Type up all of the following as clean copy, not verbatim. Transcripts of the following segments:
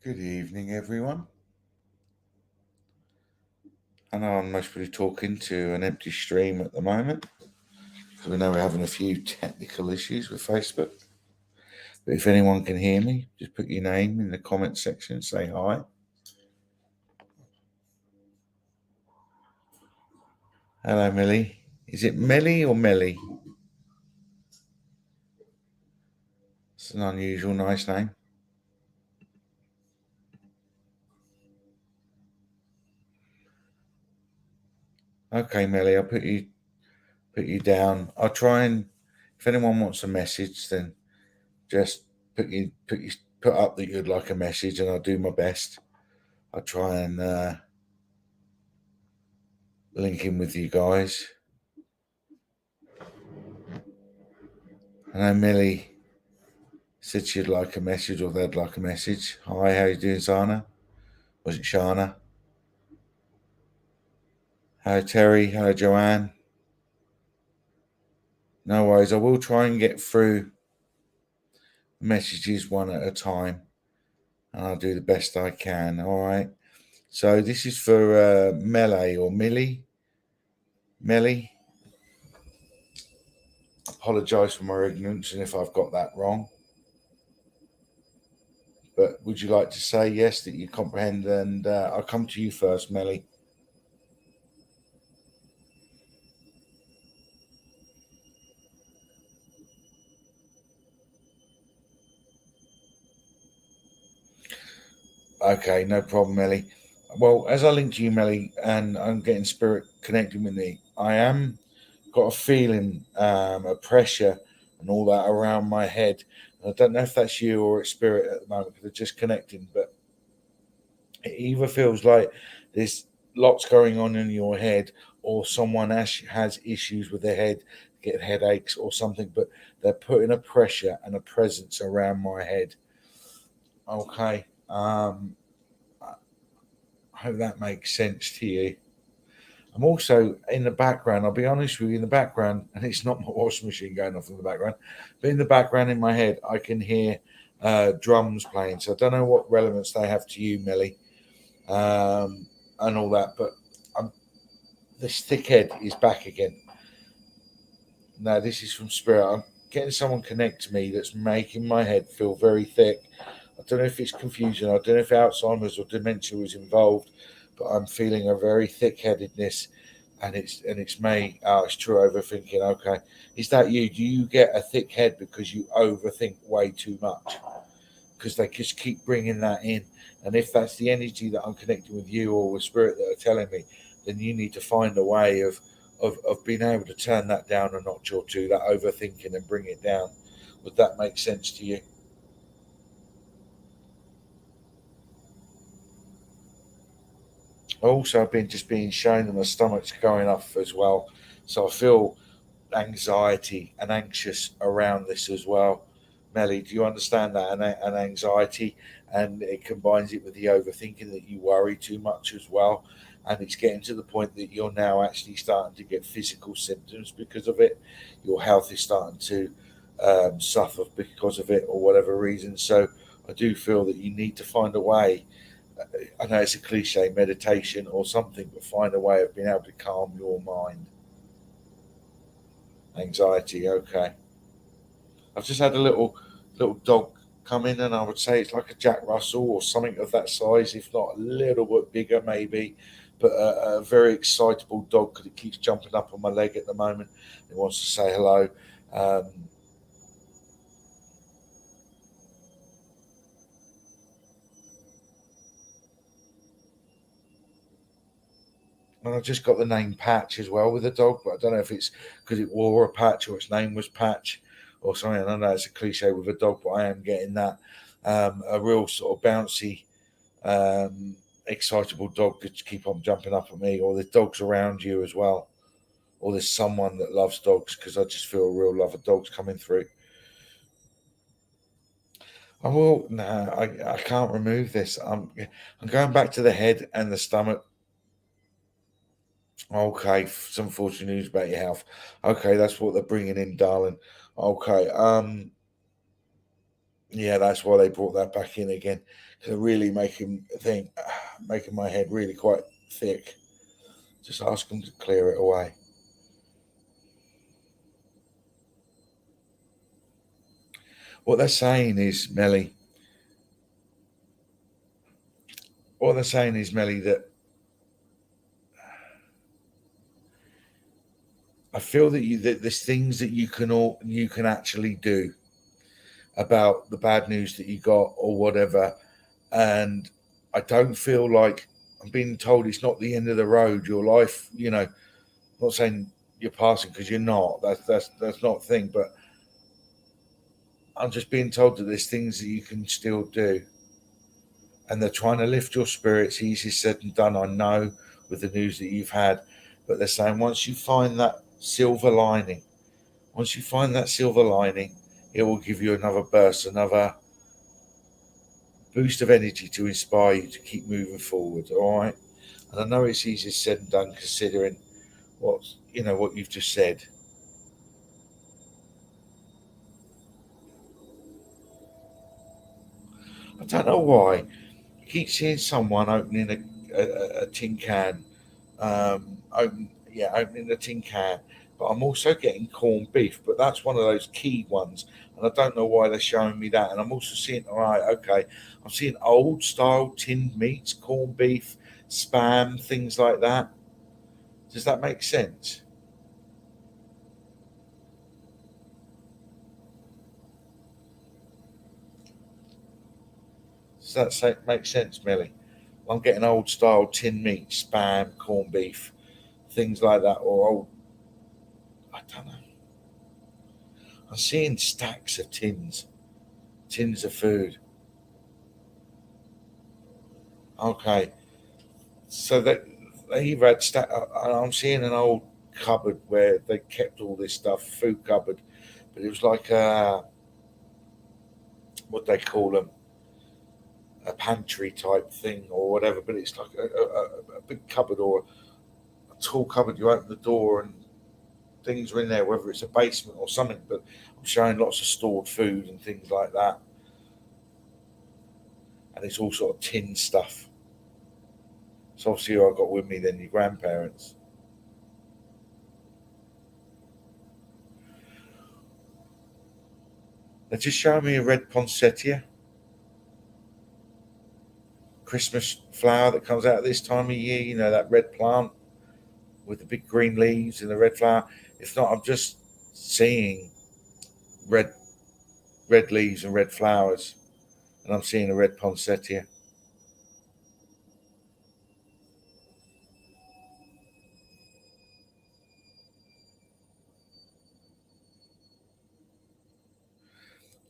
Good evening, everyone. I know I'm mostly talking to an empty stream at the moment because we know we're having a few technical issues with Facebook. But if anyone can hear me, just put your name in the comment section, say hi. Hello, Millie. Is it Melly or Melly? It's an unusual, nice name. Okay, Melly, I'll put you down. I'll try and if anyone wants a message, then just put up that you'd like a message, and I'll do my best. I'll try and link in with you guys. I know Millie said she'd like a message or they'd like a message. Hi, how you doing, Sana? Was it Shana? Hello, Terry. Hello, Joanne. No worries. I will try and get through messages one at a time, and I'll do the best I can. All right. So this is for Melee or Millie. Melly. Apologise for my ignorance and if I've got that wrong. But would you like to say yes that you comprehend? And I'll come to you first, Melly. Okay, no problem, Melly. Well, as I link to you, Melly, and I'm getting spirit connecting with me, I am got a feeling, a pressure and all that around my head. I don't know if that's you or it's spirit at the moment because they're just connecting, but it either feels like there's lots going on in your head or someone has issues with their head, get headaches or something, but they're putting a pressure and a presence around my head. Okay. I hope that makes sense to you. I'm also in the background. I'll be honest with you, in the background, and it's not my washing machine going off in the background, but in the background in my head, I can hear drums playing. So I don't know what relevance they have to you, Millie, and all that. But I'm, this thick head is back again. No, this is from Spirit. I'm getting someone connect to me that's making my head feel very thick. I don't know if it's confusion. I don't know if Alzheimer's or dementia was involved, but I'm feeling a very thick-headedness, and it's me. Oh, it's true overthinking. Okay, is that you? Do you get a thick head because you overthink way too much? Because they just keep bringing that in, and if that's the energy that I'm connecting with you or with spirit that are telling me, then you need to find a way of being able to turn that down a notch or two, that overthinking, and bring it down. Would that make sense to you? Also, I've been just being shown that my stomach's going off as well, so I feel anxiety and anxious around this as well. Melly, do you understand that? And anxiety, and it combines it with the overthinking that you worry too much as well. And it's getting to the point that you're now actually starting to get physical symptoms because of it. Your health is starting to suffer because of it, or whatever reason. So I do feel that you need to find a way. I know it's a cliche, meditation or something, but find a way of being able to calm your mind. Anxiety, okay. I've just had a little dog come in, and I would say it's like a Jack Russell or something of that size, if not a little bit bigger, maybe. But a very excitable dog because it keeps jumping up on my leg at the moment. It wants to say hello. Um, and I just got the name Patch as well with the dog, but I don't know if it's because it wore a patch or its name was Patch or something. I know it's a cliche with a dog, but I am getting that a real sort of bouncy excitable dog could keep on jumping up at me, or there's dogs around you as well, or there's someone that loves dogs because I just feel a real love of dogs coming through. I will. No, I can't remove this. I'm going back to the head and the stomach. Okay, some unfortunate news about your health. Okay, that's what they're bringing in, darling. Okay, Yeah, that's why they brought that back in again. To really making my head really quite thick. Just ask them to clear it away. What they're saying is, Melly, what they're saying is, Melly, that I feel that there's things that you can actually do about the bad news that you got or whatever. And I don't feel like I'm being told it's not the end of the road. Your life, I'm not saying you're passing because you're not. That's not a thing. But I'm just being told that there's things that you can still do, and they're trying to lift your spirits. Easier said than done, I know, with the news that you've had. But they're saying once you find that silver lining, it will give you another burst, another boost of energy to inspire you to keep moving forward. All right. And I know it's easier said than done considering what you've just said. I don't know why. You keep seeing someone opening a tin can, opening a tin can. But I'm also getting corned beef, but that's one of those key ones, and I don't know why they're showing me that. And I'm also seeing, all right, okay, I'm seeing old style tinned meats, corned beef, spam, things like that. Does that make sense? Does that make sense, Millie? I'm getting old style tin meat, spam, corned beef, things like that, or old, I don't know. I'm seeing stacks of tins of food. Okay, so they either had I'm seeing an old cupboard where they kept all this stuff, food cupboard, but it was like what they call them, a pantry type thing or whatever. But it's like a big cupboard or a tall cupboard. You open the door and things are in there, whether it's a basement or something. But I'm showing lots of stored food and things like that, and it's all sort of tin stuff. So obviously, who I got with me then your grandparents. They just showing me a red poinsettia, Christmas flower that comes out at this time of year. You know that red plant with the big green leaves and the red flower. If not, I'm just seeing red red leaves and red flowers, and I'm seeing a red poinsettia.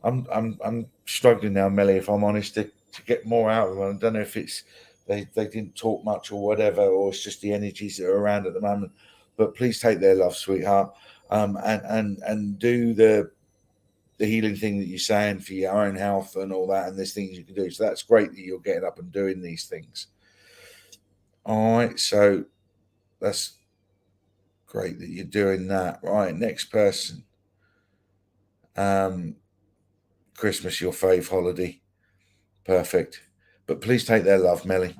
I'm struggling now, Melly. If I'm honest, to get more out of them. I don't know if it's they didn't talk much or whatever, or it's just the energies that are around at the moment. But please take their love, sweetheart, and do the healing thing that you're saying for your own health and all that, and there's things you can do. So that's great that you're getting up and doing these things. All right, so that's great that you're doing that. Right, next person. Um, Christmas, your fave holiday. Perfect. But please take their love, Melly.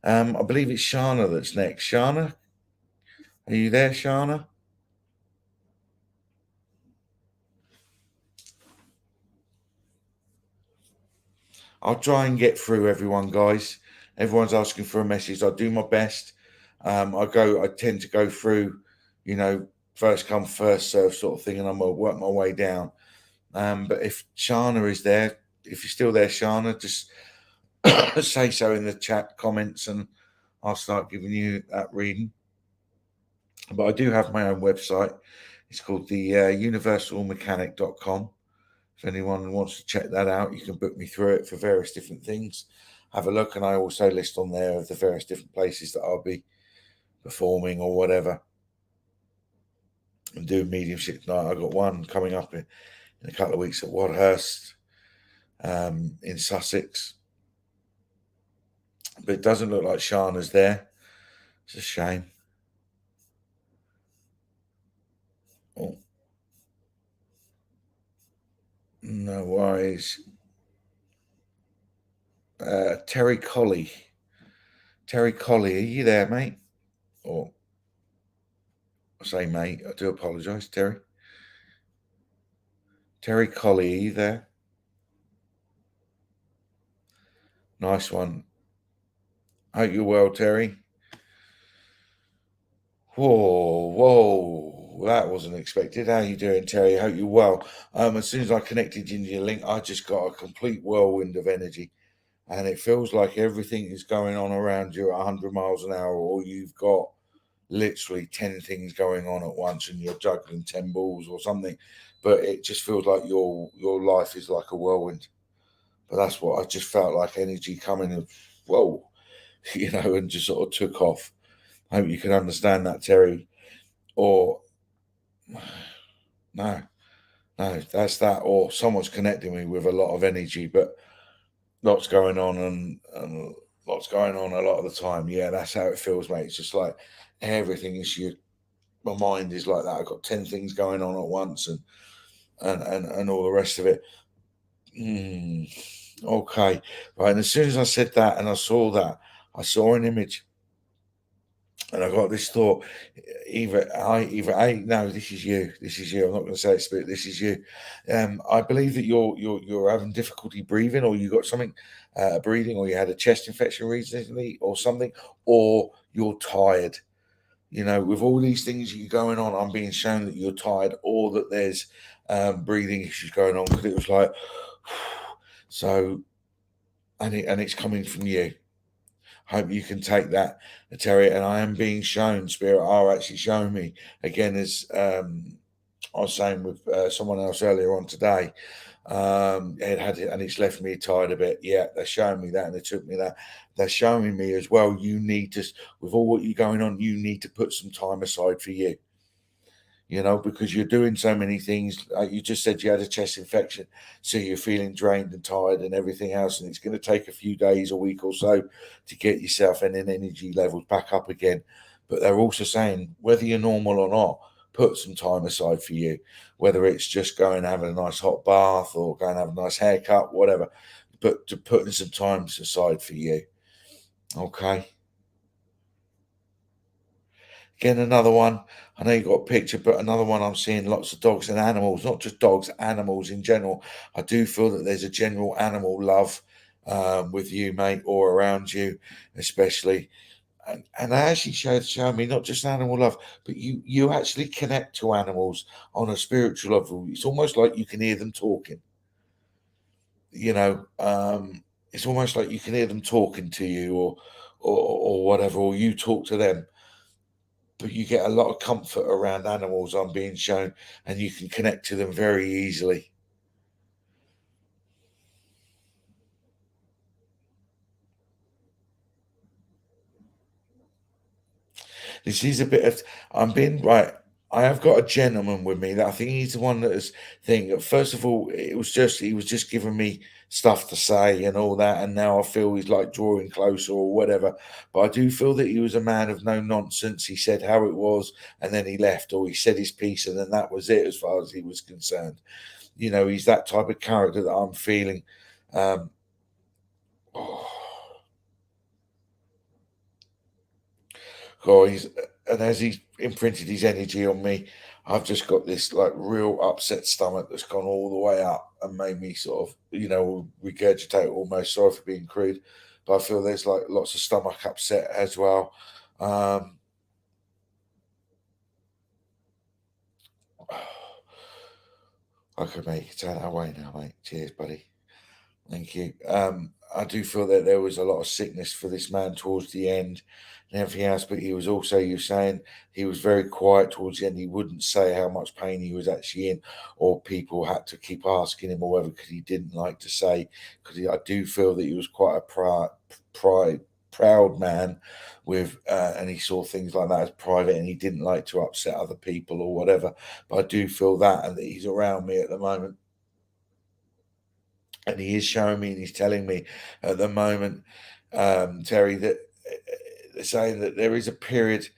I believe it's Shana that's next. Shana, are you there, Shana? I'll try and get through everyone, guys. Everyone's asking for a message. I'll do my best. I tend to go through, you know, first come, first serve sort of thing, and I'm gonna work my way down. But if Shana is there, if you're still there, Shana, just say so in the chat comments, and I'll start giving you that reading. But I do have my own website. It's called the universalmechanic.com. If anyone wants to check that out, you can book me through it for various different things. Have a look, and I also list on there of the various different places that I'll be performing or whatever and doing mediumship tonight. I've got one coming up in a couple of weeks at Wadhurst in Sussex, but it doesn't look like Shana's there. It's a shame. Oh, no worries. Terry Colley. Terry Colley, are you there, mate? Or I say, mate, I do apologise, Terry. Terry Colley, are you there? Nice one. Hope you're well, Terry. Whoa, that wasn't expected. How you doing, Terry? Hope you're well. As soon as I connected into your link, I just got a complete whirlwind of energy, and it feels like everything is going on around you at 100 miles an hour, or you've got literally 10 things going on at once, and you're juggling 10 balls or something. But it just feels like your life is like a whirlwind. But that's what I just felt like energy coming and whoa, and just sort of took off. I hope you can understand that, Terry. Or no, no, that's that. Or someone's connecting me with a lot of energy, but lots going on and lots going on a lot of the time. Yeah, that's how it feels, mate. It's just like everything is you. My mind is like that. I've got 10 things going on at once and all the rest of it. Okay, right. And as soon as I said that and I saw that, I saw an image and I got this thought: either no, this is you. I'm not going to say it, spirit. This is you. I believe that you're having difficulty breathing, or you got something breathing, or you had a chest infection recently, or something, or you're tired. With all these things you going on, I'm being shown that you're tired, or that there's breathing issues going on. Because it was like, so, and it's coming from you. Hope you can take that, Terry. And I am being shown, Spirit are actually showing me again, as I was saying with someone else earlier on today. It had it, and it's left me tired a bit. Yeah, they're showing me that, and they took me that. They're showing me as well. You need to, with all what you're going on, you need to put some time aside for you. Because you're doing so many things. Like you just said you had a chest infection, so you're feeling drained and tired and everything else. And it's going to take a few days, a week or so to get yourself and then energy levels back up again. But they're also saying, whether you're normal or not, put some time aside for you, whether it's just going and having a nice hot bath or going and have a nice haircut, whatever. But to putting some time aside for you. Okay. Again, another one. I know you got a picture, but another one I'm seeing lots of dogs and animals, not just dogs, animals in general. I do feel that there's a general animal love with you, mate, or around you, especially. And they actually show me not just animal love, but you actually connect to animals on a spiritual level. It's almost like you can hear them talking. You know, it's almost like you can hear them talking to you, or whatever, or you talk to them, but you get a lot of comfort around animals I'm being shown, and you can connect to them very easily. This is a bit of I'm being right. I have got a gentleman with me that I think he's the one that is thing. First of all, he was just giving me stuff to say and all that, and now I feel he's like drawing closer or whatever. But I do feel that he was a man of no nonsense. He said how it was, and then he left, or he said his piece, and then that was it as far as he was concerned. He's that type of character that I'm feeling. Um, Oh, and as he's imprinted his energy on me, I've just got this like real upset stomach that's gone all the way up and made me sort of, regurgitate almost. Sorry for being crude, but I feel there's like lots of stomach upset as well. Um, okay, mate, turn that away now, mate. Cheers, buddy. Thank you. I do feel that there was a lot of sickness for this man towards the end and everything else, but he was also, you were saying, he was very quiet towards the end. He wouldn't say how much pain he was actually in, or people had to keep asking him or whatever because he didn't like to say. Because I do feel that he was quite a proud man and he saw things like that as private, and he didn't like to upset other people or whatever. But I do feel that, and that he's around me at the moment, and he is showing me and he's telling me at the moment, Terry, that they're saying that there is a period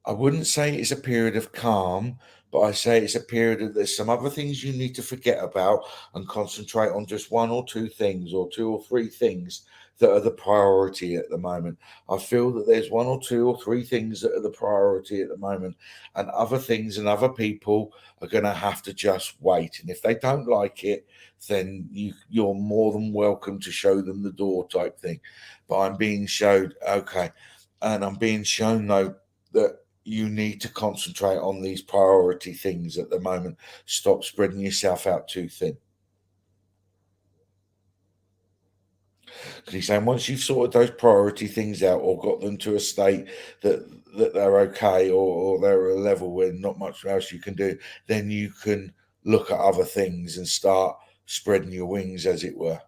I wouldn't say it's a period of calm, but I say it's a period of there's some other things you need to forget about and concentrate on just one or two things or two or three things that are the priority at the moment. I feel that there's one or two or three things that are the priority at the moment, and other things and other people are going to have to just wait. And if they don't like it, then you're more than welcome to show them the door type thing. But I'm being showed, okay, and I'm being shown though that you need to concentrate on these priority things at the moment. Stop spreading yourself out too thin. Because he's saying once you've sorted those priority things out or got them to a state that they're okay or they're at a level where not much else you can do, then you can look at other things and start spreading your wings, as it were.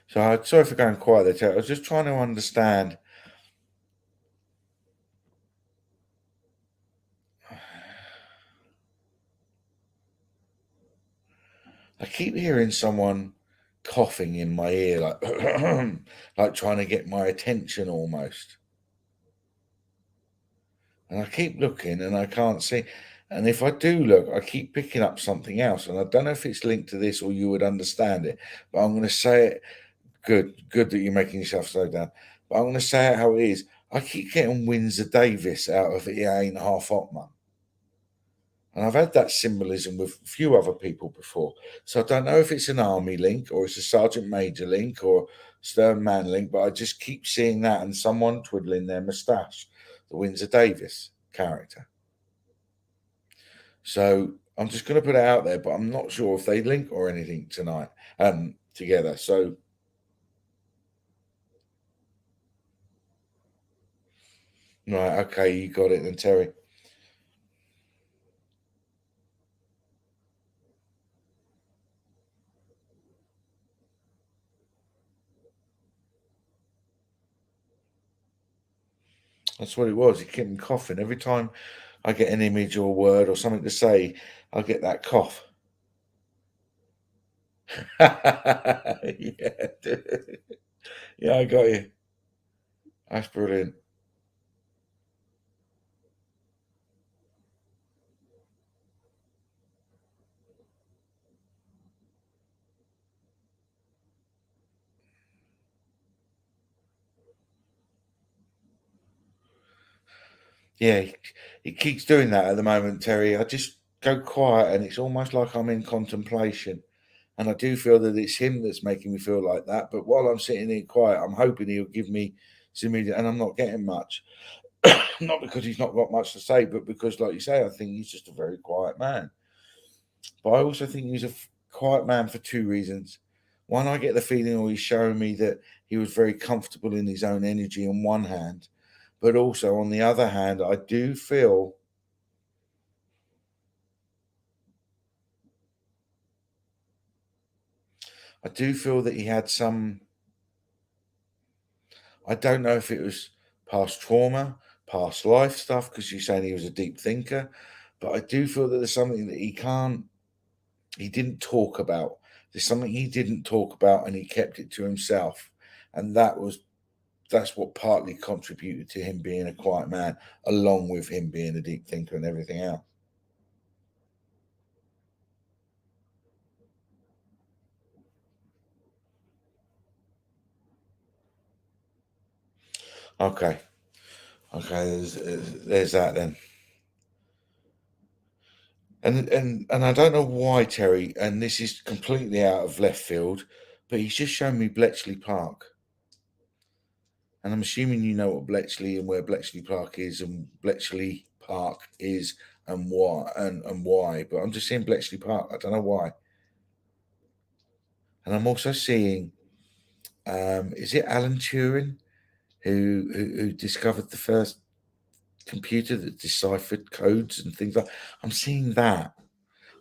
So sorry for going quiet there, Terry. I was just trying to understand. I keep hearing someone coughing in my ear, like like trying to get my attention almost. And I keep looking and I can't see. And if I do look, I keep picking up something else. And I don't know if it's linked to this or you would understand it, but I'm going to say it. Good that you're making yourself slow down. But I'm going to say it how it is. I keep getting Windsor Davis out of it. Yeah, ain't half hot, mum. And I've had that symbolism with a few other people before. So I don't know if it's an army link or it's a sergeant major link or stern man link, but I just keep seeing that and someone twiddling their moustache, the Windsor Davis character. So I'm just going to put it out there, but I'm not sure if they link or anything tonight together. So right, okay, you got it then, Terry. That's what it was. He kept coughing every time I get an image or a word or something to say. I get that cough. Yeah, yeah, I got you. That's brilliant. Yeah, he keeps doing that at the moment, Terry. I just go quiet and it's almost like I'm in contemplation. And I do feel that it's him that's making me feel like that. But while I'm sitting here quiet, I'm hoping he'll give me some immediate, and I'm not getting much. Not because he's not got much to say, but because, like you say, I think he's just a very quiet man. But I also think he's a quiet man for two reasons. One, I get the feeling, or he's showing me that he was very comfortable in his own energy on one hand, but also on the other hand, I do feel that he had some. I don't know if it was past trauma, past life stuff, because you're saying he was a deep thinker, but I do feel that there's something that he didn't talk about. There's something he didn't talk about, and he kept it to himself, and that's what partly contributed to him being a quiet man, along with him being a deep thinker and everything else. Okay, okay, there's that then. And I don't know why, Terry, and this is completely out of left field, but he's just shown me Bletchley Park. And I'm assuming you know what Bletchley and where Bletchley Park is and Bletchley Park is and why. But I'm just seeing Bletchley Park. I don't know why. And I'm also seeing is it Alan Turing who discovered the first computer that deciphered codes and things like. I'm seeing that.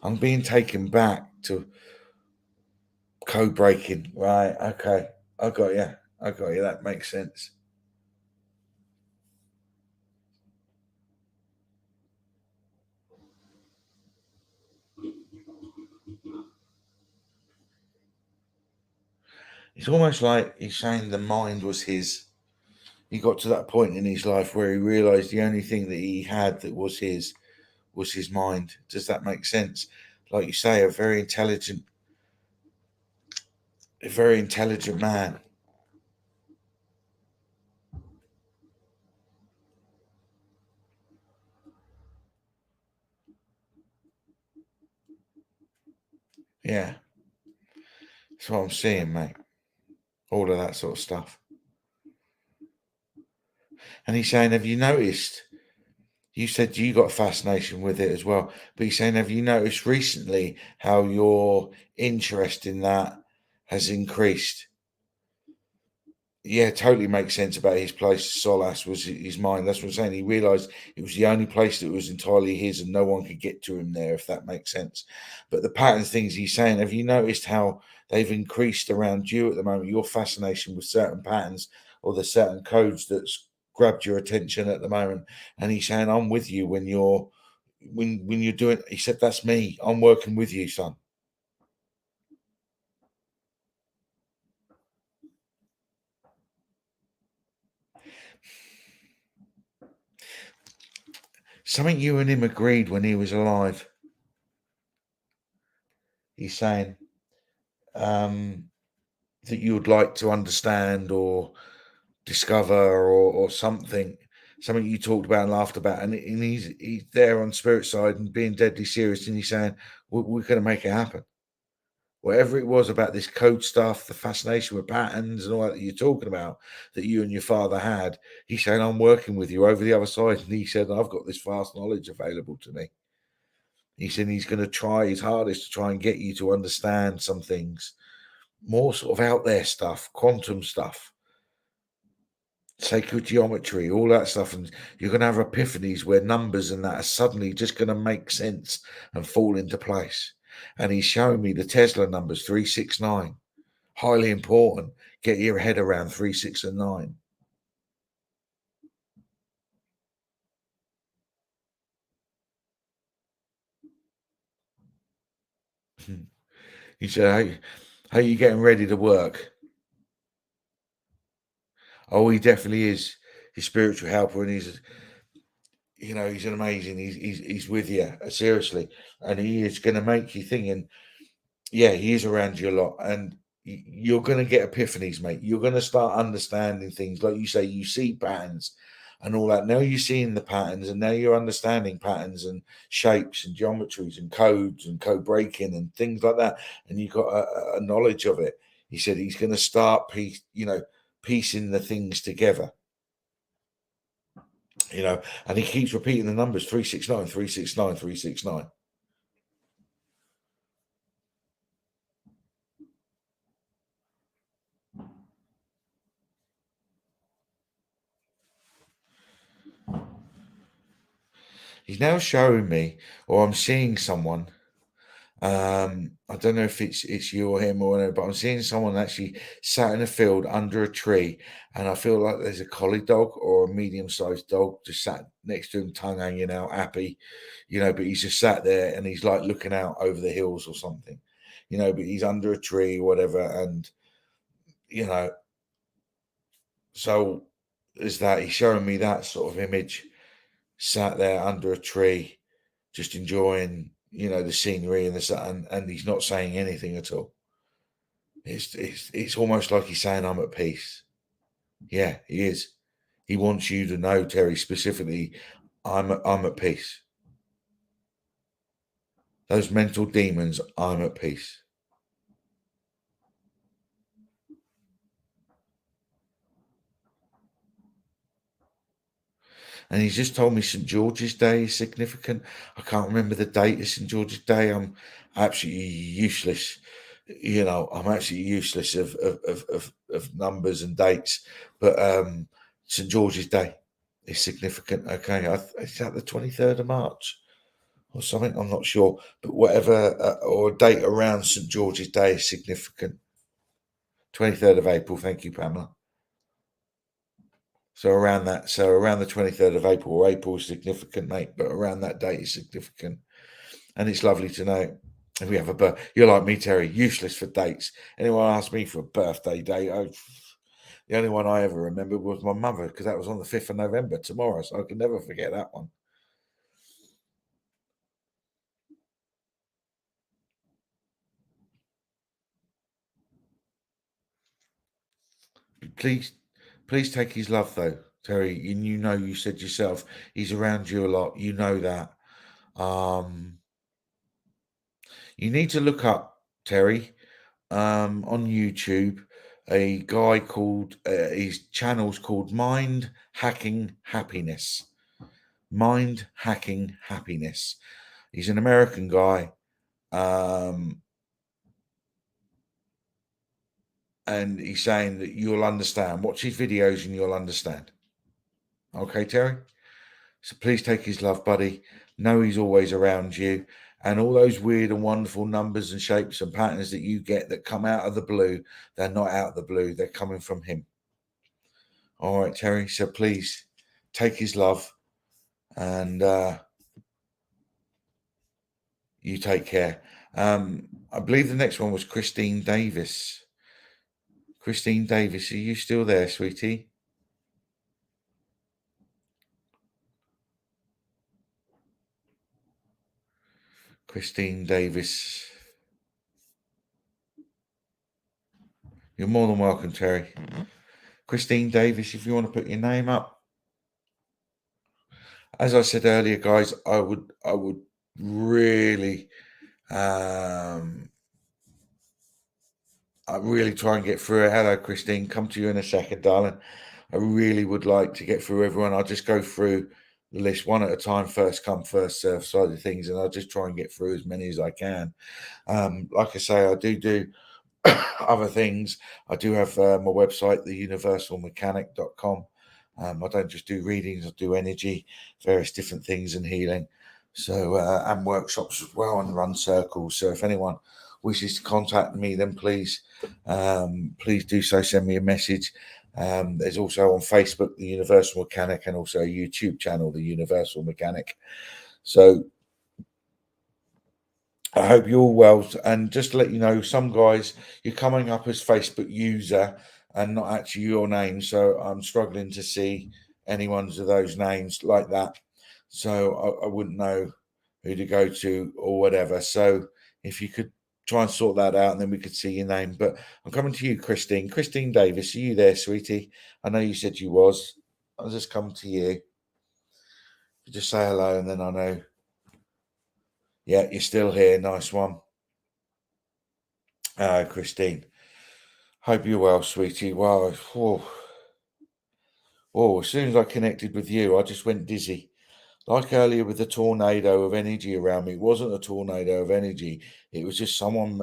I'm being taken back to code breaking. Right. Okay. I got you. I got you. That makes sense. It's almost like he's saying the mind was his. He got to that point in his life where he realized the only thing that he had that was his mind. Does that make sense? Like you say, a very intelligent man. Yeah, that's what I'm seeing, mate. All of that sort of stuff. And he's saying, have you noticed? You said you got a fascination with it as well, but he's saying, have you noticed recently how your interest in that has increased? Yeah, totally makes sense about his place of solace was his mind. That's what I'm saying. He realised it was the only place that was entirely his, and no one could get to him there, if that makes sense. But the pattern things he's saying, have you noticed how they've increased around you at the moment? Your fascination with certain patterns or the certain codes that's grabbed your attention at the moment. And he's saying, I'm with you when you're doing. He said, that's me. I'm working with you, son. Something you and him agreed when he was alive. He's saying. Um, that you would like to understand or discover or something you talked about and laughed about, and he's there on spirit side and being deadly serious, and he's saying we're going to make it happen. Whatever it was about this code stuff, the fascination with patterns and all that you're talking about, that you and your father had, he's saying, I'm working with you over the other side. And he said, I've got this vast knowledge available to me. He said he's going to try his hardest to try and get you to understand some things, more sort of out there stuff, quantum stuff, sacred geometry, all that stuff, and you're going to have epiphanies where numbers and that are suddenly just going to make sense and fall into place. And he's showing me the Tesla numbers 369, highly important. Get your head around 3, 6, and 9. He said, "Hey, how are you getting ready to work?" Oh, he definitely is his spiritual helper, and he's an amazing. He's with you seriously, and he is going to make you think. And yeah, he is around you a lot, and you're going to get epiphanies, mate. You're going to start understanding things, like you say. You see patterns and all that. Now you're seeing the patterns, and now you're understanding patterns and shapes and geometries and codes and code breaking and things like that. And you've got a knowledge of it. He said he's going to start piecing the things together. And he keeps repeating the numbers 369, 369, 369. He's now showing me, or I'm seeing someone. I don't know if it's you or him or whatever, but I'm seeing someone actually sat in a field under a tree, and I feel like there's a collie dog or a medium-sized dog just sat next to him, tongue hanging out, happy, but he's just sat there and he's like looking out over the hills or something, but he's under a tree or whatever, and you know, so is that he's showing me that sort of image, sat there under a tree, just enjoying, the scenery and the sun, and he's not saying anything at all. It's almost like he's saying, "I'm at peace." Yeah, he is. He wants you to know, Terry, specifically, I'm at peace. Those mental demons, I'm at peace. And he's just told me St George's Day is significant. I can't remember the date of St George's Day. I'm absolutely useless. I'm absolutely useless of numbers and dates. But St George's Day is significant. Okay, is that the 23rd of March or something? I'm not sure, but whatever, or a date around St George's Day is significant. 23rd of April. Thank you, Pamela. So around that, so around the 23rd of April, or April is significant, mate, but around that date is significant. And it's lovely to know if we have a birth. You're like me, Terry, useless for dates. Anyone asked me for a birthday date, the only one I ever remembered was my mother, because that was on the 5th of November, tomorrow, so I can never forget that one. Please take his love, though, Terry. And you know, you said yourself, he's around you a lot. You know that. You need to look up, Terry, on YouTube, a guy called, his channel's called Mind Hacking Happiness. Mind Hacking Happiness. He's an American guy. And he's saying that you'll understand. Watch his videos and you'll understand. Okay, Terry? So please take his love, buddy. Know he's always around you. And all those weird and wonderful numbers and shapes and patterns that you get that come out of the blue, they're not out of the blue. They're coming from him. All right, Terry. So please take his love and you take care. I believe the next one was Christine Davis. Christine Davis, are you still there, sweetie? Christine Davis. You're more than welcome, Terry. Christine Davis, if you want to put your name up. As I said earlier, guys, I would really I really try and get through it. Hello, Christine. Come to you in a second, darling. I really would like to get through everyone. I'll just go through the list one at a time, first come, first serve side of things, and I'll just try and get through as many as I can. Like I say, I do other things. I do have my website, theuniversalmechanic.com. I don't just do readings, I do energy, various different things and healing. So, and workshops as well, and run circles. So if anyone wishes to contact me, then please do so. Send me a message. There's also on Facebook, The Universal Mechanic, and also a YouTube channel, The Universal Mechanic. So I hope you're all well. And just to let you know, some guys, you're coming up as Facebook user and not actually your name. So I'm struggling to see anyone's of those names like that. So I wouldn't know who to go to or whatever. So if you could try and sort that out, and then we could see your name. But I'm coming to you, Christine. Christine Davis, are you there, sweetie? I know you said you was. I'll just come to you. Just say hello, and then I know. Yeah, you're still here. Nice one. Christine. Hope you're well, sweetie. Wow. As soon as I connected with you, I just went dizzy. Like earlier with the tornado of energy around me, it wasn't a tornado of energy. It was just someone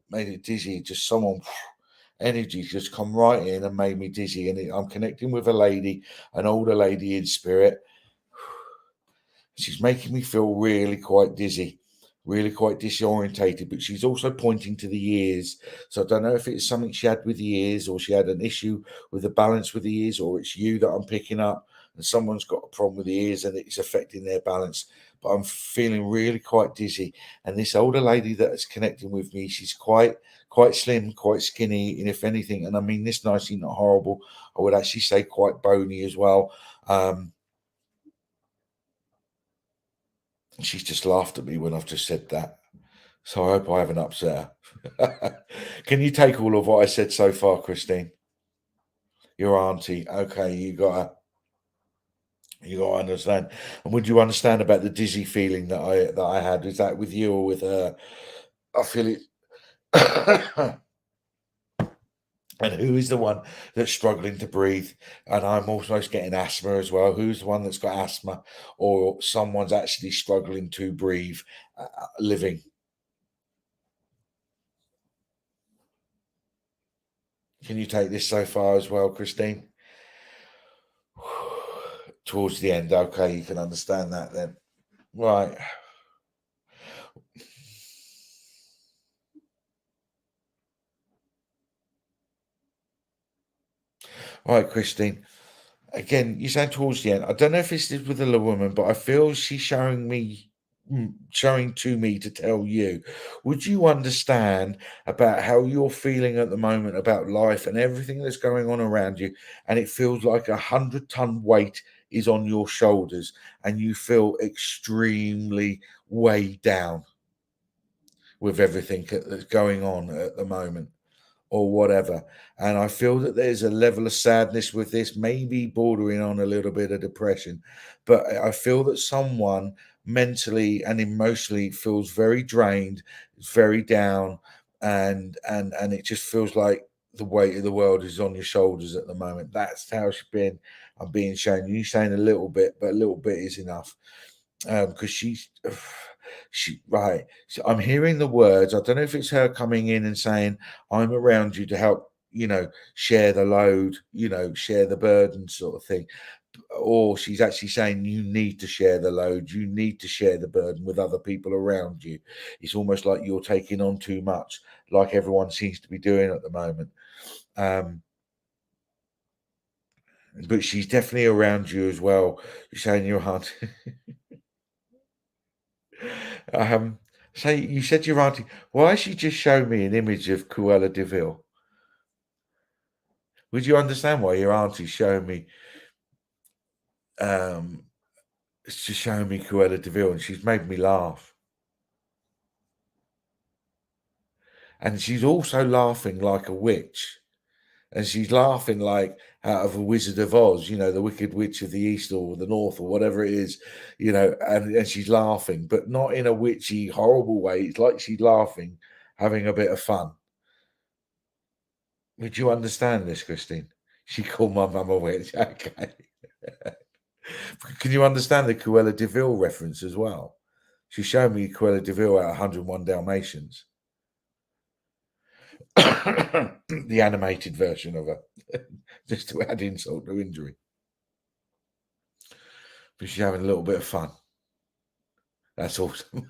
made it dizzy. Just someone, energy just come right in and made me dizzy. And I'm connecting with a lady, an older lady in spirit. She's making me feel really quite dizzy, really quite disorientated, but she's also pointing to the ears. So I don't know if it's something she had with the ears, or she had an issue with the balance with the ears, or it's you that I'm picking up and someone's got a problem with the ears and it's affecting their balance. But I'm feeling really quite dizzy. And this older lady that is connecting with me, she's quite slim, quite skinny, and if anything, and I mean this nicely, not horrible, I would actually say quite bony as well. She's just laughed at me when I've just said that. So I hope I haven't upset her. Can you take all of what I said so far, Christine? Your auntie. Okay, you got to understand. And would you understand about the dizzy feeling that I had? Is that with you or with her? I feel it. And who is the one that's struggling to breathe? And I'm almost getting asthma as well. Who's the one that's got asthma, or someone's actually struggling to breathe, living? Can you take this so far as well, Christine? Towards the end, okay, you can understand that then. Right. All right, Christine. Again, you said towards the end. I don't know if this is with a woman, but I feel she's showing me, showing to me to tell you. Would you understand about how you're feeling at the moment about life and everything that's going on around you? And it feels like 100-ton weight is on your shoulders, and you feel extremely weighed down with everything that's going on at the moment or whatever. And I feel that there's a level of sadness with this, maybe bordering on a little bit of depression. But I feel that someone mentally and emotionally feels very drained, very down, and it just feels like the weight of the world is on your shoulders at the moment. That's how it's been. I'm being shown. You saying a little bit, but a little bit is enough. Because she's she right. So I'm hearing the words. I don't know if it's her coming in and saying, "I'm around you to help," share the load, share the burden, sort of thing, or she's actually saying you need to share the load, you need to share the burden with other people around you. It's almost like you're taking on too much, like everyone seems to be doing at the moment. Um, but she's definitely around you as well. You're saying your aunt. Um, say you said your auntie. Why don't you just show me an image of Cruella de Vil? Would you understand why your auntie's showing me? Um, it's just showing me Cruella de Vil, and she's made me laugh. And she's also laughing like a witch, and she's laughing like out of a Wizard of Oz. The Wicked Witch of the East or the North or whatever it is. And she's laughing, but not in a witchy, horrible way. It's like she's laughing, having a bit of fun. Would you understand this, Christine? She called my mum a witch. Okay. Can you understand the Cruella de Vil reference as well? She showed me Cruella de Vil at 101 Dalmatians, the animated version of her, just to add insult to injury. But she's having a little bit of fun. That's awesome.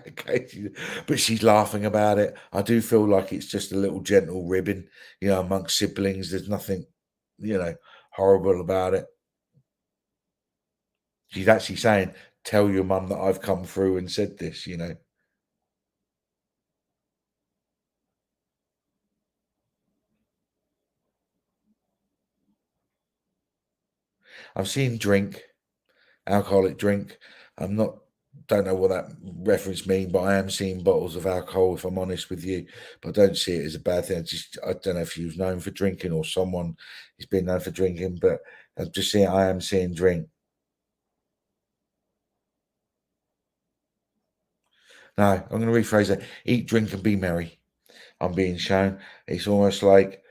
Okay, but she's laughing about it. I do feel like it's just a little gentle ribbing, amongst siblings. There's nothing, you know, horrible about it. She's actually saying, "Tell your mum that I've come through and said this." I'm seeing drink, alcoholic drink. I'm not, don't know what that reference mean, but I am seeing bottles of alcohol, if I'm honest with you. But I don't see it as a bad thing. I don't know if he was known for drinking or someone has been known for drinking, but I'm just seeing, I am seeing drink. No, I'm going to rephrase that. Eat, drink, and be merry. I'm being shown. It's almost like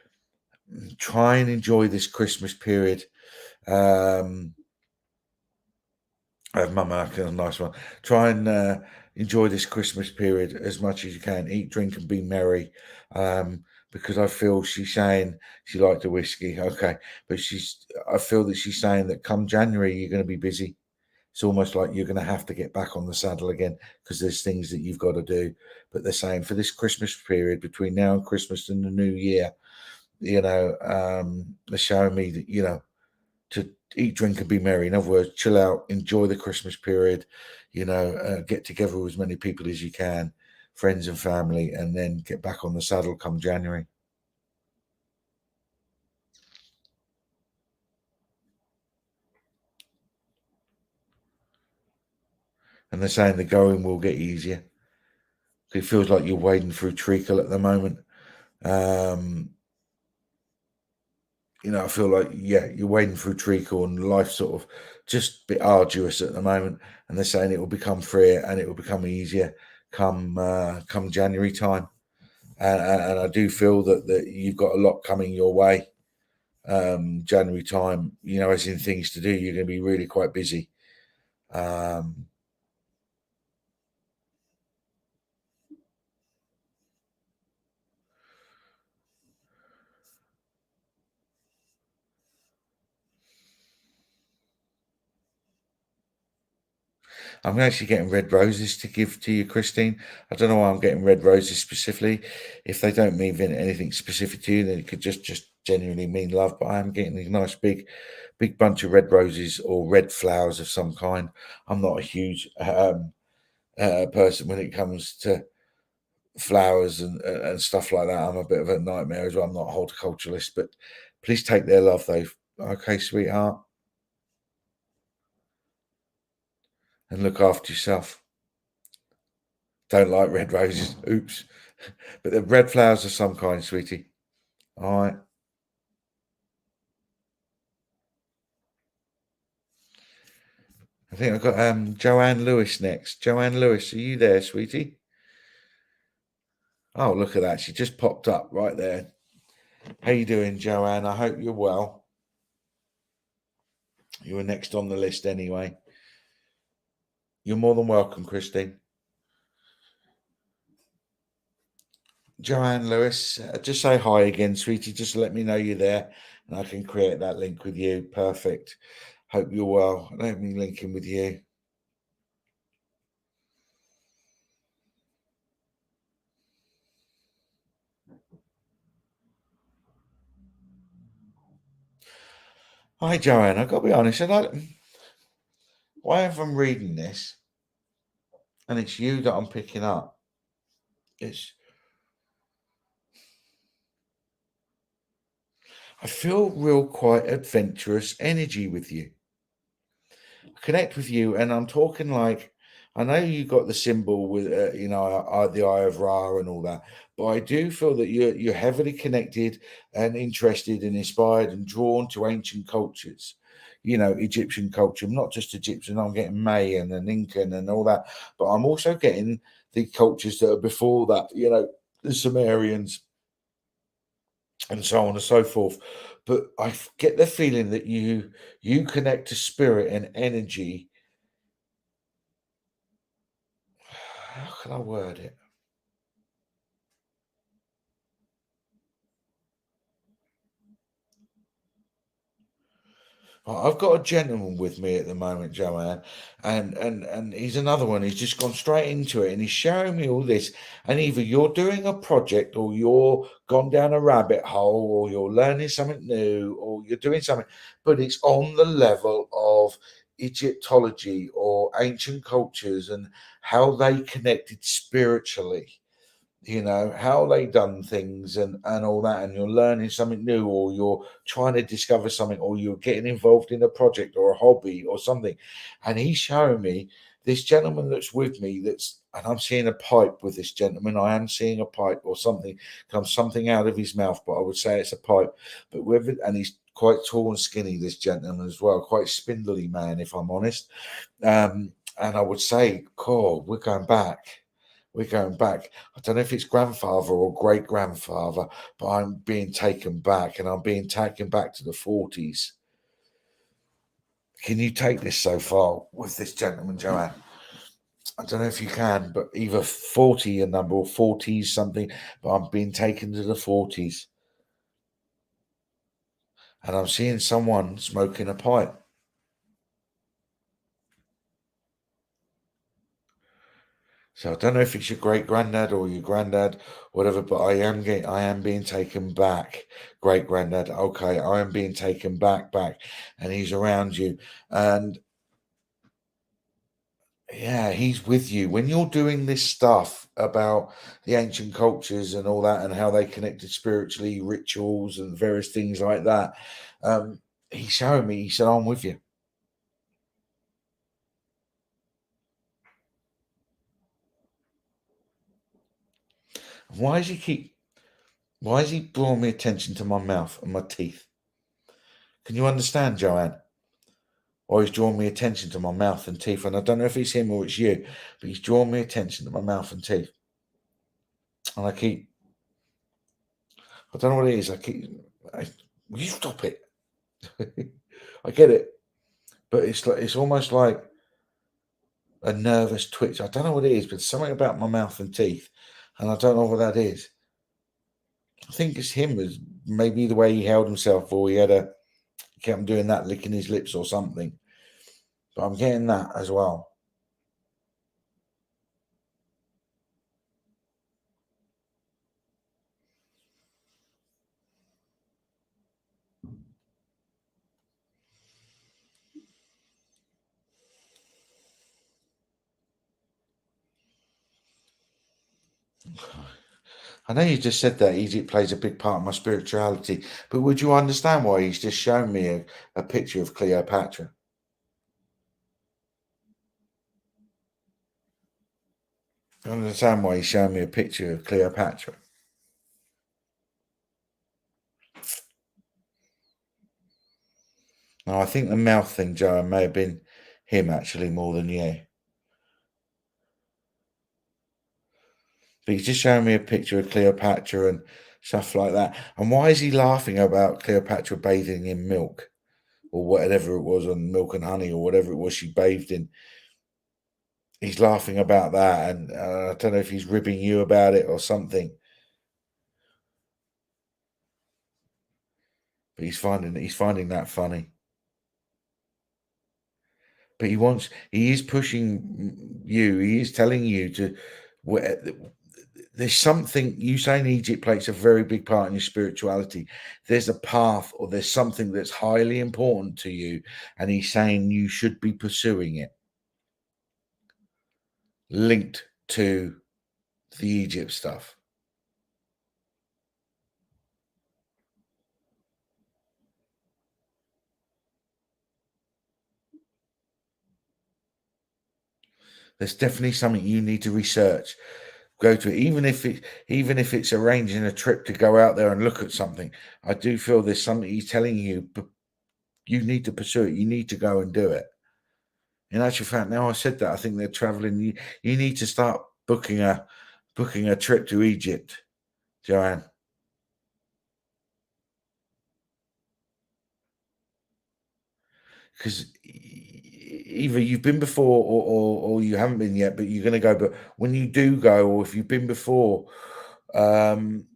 try and enjoy this Christmas period. Um, I have mum making a nice one. Try and enjoy this Christmas period as much as you can. Eat, drink, and be merry. Because I feel she's saying she liked the whiskey. Okay, but I feel that she's saying that come January you're going to be busy. It's almost like you're going to have to get back on the saddle again because there's things that you've got to do. But they're saying for this Christmas period between now and Christmas and the New Year, they're showing me that to eat, drink, and be merry. In other words, chill out, enjoy the Christmas period, get together with as many people as you can, friends and family, and then get back on the saddle come January. And they're saying the going will get easier. It feels like you're wading through treacle at the moment. Um, I feel like, yeah, you're wading through treacle and life's sort of just a bit arduous at the moment. And they're saying it will become freer and it will become easier come January time. And I do feel that you've got a lot coming your way. January time, as in things to do, you're going to be really quite busy. Um, I'm actually getting red roses to give to you, Christine. I don't know why I'm getting red roses specifically. If they don't mean anything specific to you, then it could just genuinely mean love. But I am getting a nice big bunch of red roses or red flowers of some kind. I'm not a huge person when it comes to flowers and stuff like that. I'm a bit of a nightmare as well. I'm not a horticulturalist, but please take their love though. Okay, sweetheart, and look after yourself. Don't like red roses. Oops. But the red flowers of some kind, sweetie. All right. I think I've got Joanne Lewis next. Joanne Lewis, are you there, sweetie? Oh, look at that. She just popped up right there. How you doing, Joanne? I hope you're well. You were next on the list anyway. You're more than welcome, Christine. Joanne Lewis, just say hi again, sweetie. Just let me know you're there and I can create that link with you. Perfect. Hope you're well. Let me link in with you. Hi, Joanne. I've got to be honest. Why if I'm reading this and it's you that I'm picking up, I feel real quite adventurous energy with you. Connect with you, and I'm talking like I know you got the symbol with the Eye of Ra and all that, but I do feel that you're heavily connected and interested and inspired and drawn to ancient cultures. You know, Egyptian culture, not just Egyptian. I'm getting Mayan and Incan and all that, but I'm also getting the cultures that are before that. You know, the Sumerians and so on and so forth. But get the feeling that you connect to spirit and energy. How can I word it? I've got a gentleman with me at the moment, Joanne, and he's another one. He's just gone straight into it, and he's showing me all this. And either you're doing a project, or you're gone down a rabbit hole, or you're learning something new, or you're doing something, but it's on the level of Egyptology or ancient cultures and how they connected spiritually, you know, how they done things and all that, and you're learning something new, or you're trying to discover something, or you're getting involved in a project or a hobby or something. And he's showing me this gentleman that's with me, and I'm seeing a pipe with this gentleman. I am seeing a pipe or something, comes something out of his mouth, but I would say it's a pipe. But with it, and he's quite tall and skinny, this gentleman as well, quite spindly man, if I'm honest. And I would say, cool, we're going back. I don't know if it's grandfather or great grandfather, but I'm being taken back, and I'm being taken back to the 40s. Can you take this so far with this gentleman, Joanne? I don't know if you can, but either 40 a number or 40s something, but I'm being taken to the 40s. And I'm seeing someone smoking a pipe. So I don't know if it's your great granddad or your granddad, whatever, but I am being taken back. Great granddad. Okay, I am being taken back, and he's around you. And yeah, he's with you. When you're doing this stuff about the ancient cultures and all that and how they connected spiritually, rituals and various things like that. Um, he's showing me, he said, I'm with you. Why does he keep why is he drawing me attention to my mouth and my teeth? Can you understand, Joanne? Or he's drawn me attention to my mouth and teeth. And I don't know if it's him or it's you, but he's drawn me attention to my mouth and teeth. And I don't know what it is. Will you stop it? I get it. But it's almost like a nervous twitch. I don't know what it is, but something about my mouth and teeth. And I don't know what that is. I think it's him, as maybe the way he held himself, or he kept doing that, licking his lips or something. But I'm getting that as well. I know you just said that Egypt plays a big part in my spirituality, but would you understand why he's just shown me a picture of Cleopatra? I understand why he's showing me a picture of Cleopatra. Now, I think the mouth thing, Joanne, may have been him actually more than you. But he's just showing me a picture of Cleopatra and stuff like that. And why is he laughing about Cleopatra bathing in milk or whatever it was, on milk and honey or whatever it was she bathed in? He's laughing about that, and I don't know if he's ribbing you about it or something. But he's finding that funny. But he is pushing you. He is telling you to. There's something you saying Egypt plays a very big part in your spirituality. There's a path, or there's something that's highly important to you, and he's saying you should be pursuing it, linked to the Egypt stuff. There's definitely something you need to research. Go to it, even if it's arranging a trip to go out there and look at something. I do feel there's something he's telling you, but you need to pursue it. You need to go and do it. In actual fact, now I said that, I think they're traveling. You need to start booking a trip to Egypt, Joanne, because either you've been before or you haven't been yet, but you're going to go. But when you do go, or if you've been before, um,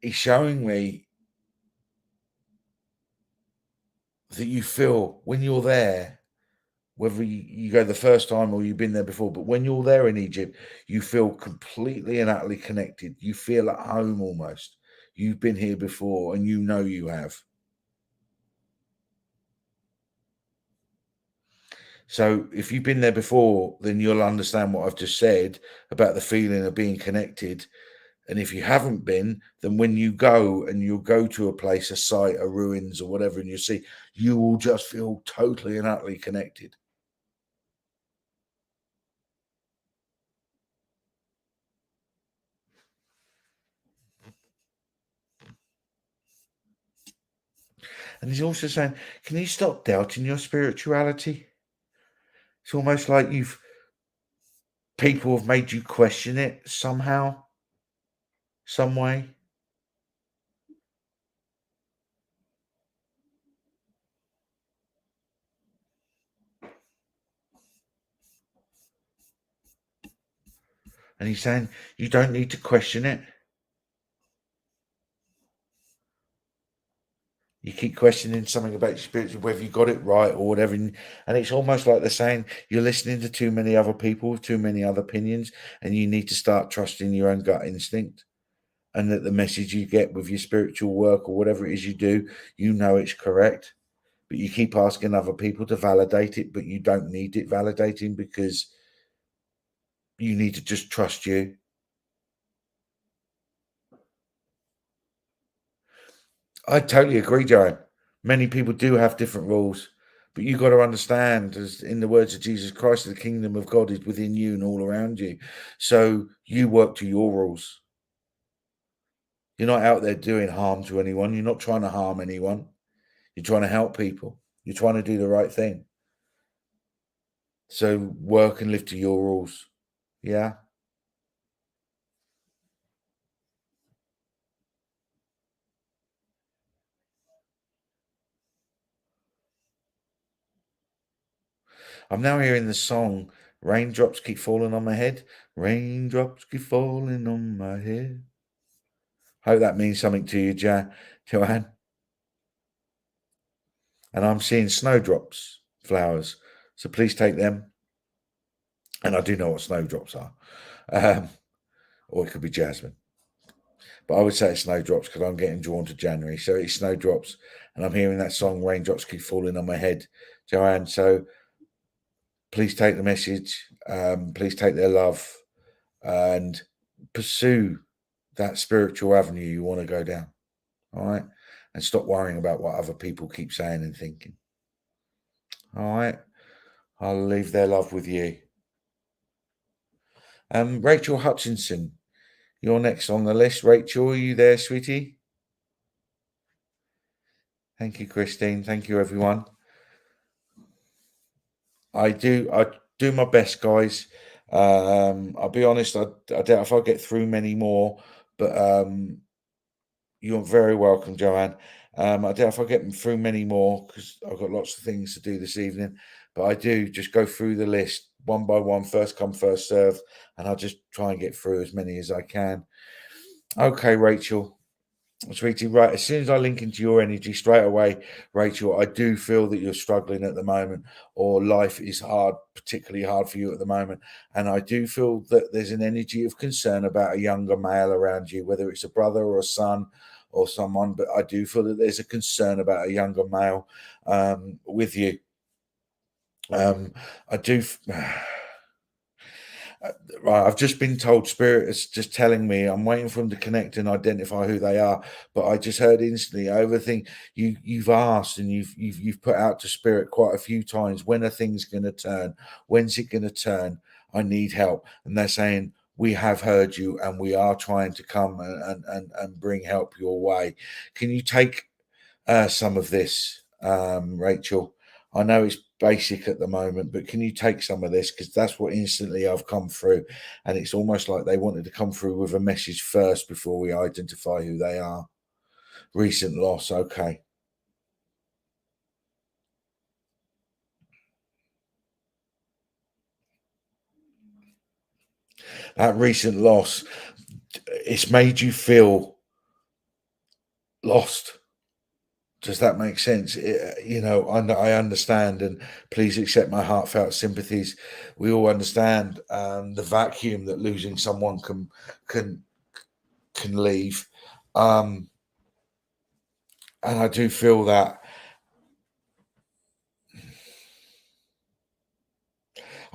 he's showing me that you feel when you're there, whether you go the first time or you've been there before, but when you're there in Egypt, you feel completely and utterly connected. You feel at home almost. You've been here before and you know you have. So if you've been there before, then you'll understand what I've just said about the feeling of being connected. And if you haven't been, then when you go and you'll go to a place, a site, a ruins or whatever, and you see, you will just feel totally and utterly connected. And he's also saying, can you stop doubting your spirituality? It's almost like people have made you question it somehow, some way. And he's saying you don't need to question it. You keep questioning something about your spiritual, whether you got it right or whatever. And it's almost like they're saying you're listening to too many other people with too many other opinions, and you need to start trusting your own gut instinct. And that the message you get with your spiritual work or whatever it is you do, you know it's correct. But you keep asking other people to validate it, but you don't need it validating because you need to just trust you. I totally agree, Joe. Many people do have different rules, but you got to understand, as in the words of Jesus Christ, the kingdom of God is within you and all around you. So you work to your rules. You're not out there doing harm to anyone. You're not trying to harm anyone. You're trying to help people. You're trying to do the right thing. So work and live to your rules. Yeah. I'm now hearing the song Raindrops Keep Falling on My Head. Raindrops keep falling on my head. Hope that means something to you, Joanne. And I'm seeing snowdrops flowers. So please take them. And I do know what snowdrops are. Um, or it could be jasmine. But I would say it's snowdrops because I'm getting drawn to January. So it's snowdrops. And I'm hearing that song, Raindrops Keep Falling on My Head, Joanne. So please take the message. Please take their love. and pursue that spiritual avenue you want to go down. All right. And stop worrying about what other people keep saying and thinking. All right. I'll leave their love with you. Rachel Hutchinson, you're next on the list. Rachel, are you there, sweetie? Thank you, Christine. Thank you, everyone. I do my best, guys. I'll be honest, I doubt if I get through many more, but you're very welcome, Joanne. I doubt if I get through many more because I've got lots of things to do this evening, but I do just go through the list one by one, first come, first serve, and I'll just try and get through as many as I can. Okay, Rachel. Sweetie, right. As soon as I link into your energy straight away, Rachel, I do feel that you're struggling at the moment, or life is hard, particularly hard for you at the moment. And I do feel that there's an energy of concern about a younger male around you, whether it's a brother or a son or someone. But I do feel that there's a concern about a younger male with you. I do. Right, I've just been told Spirit is just telling me I'm waiting for them to connect and identify who they are. But I just heard instantly everything you've asked and you've put out to Spirit quite a few times. When are things going to turn? When's it going to turn? I need help, and they're saying we have heard you and we are trying to come and bring help your way. Can you take some of this, Rachel? I know it's basic at the moment, but can you take some of this? Because that's what instantly I've come through. And it's almost like they wanted to come through with a message first before we identify who they are. Recent loss. Okay. That recent loss, it's made you feel lost. Does that make sense? I understand, and please accept my heartfelt sympathies. We all understand the vacuum that losing someone can can leave, um, and I do feel that.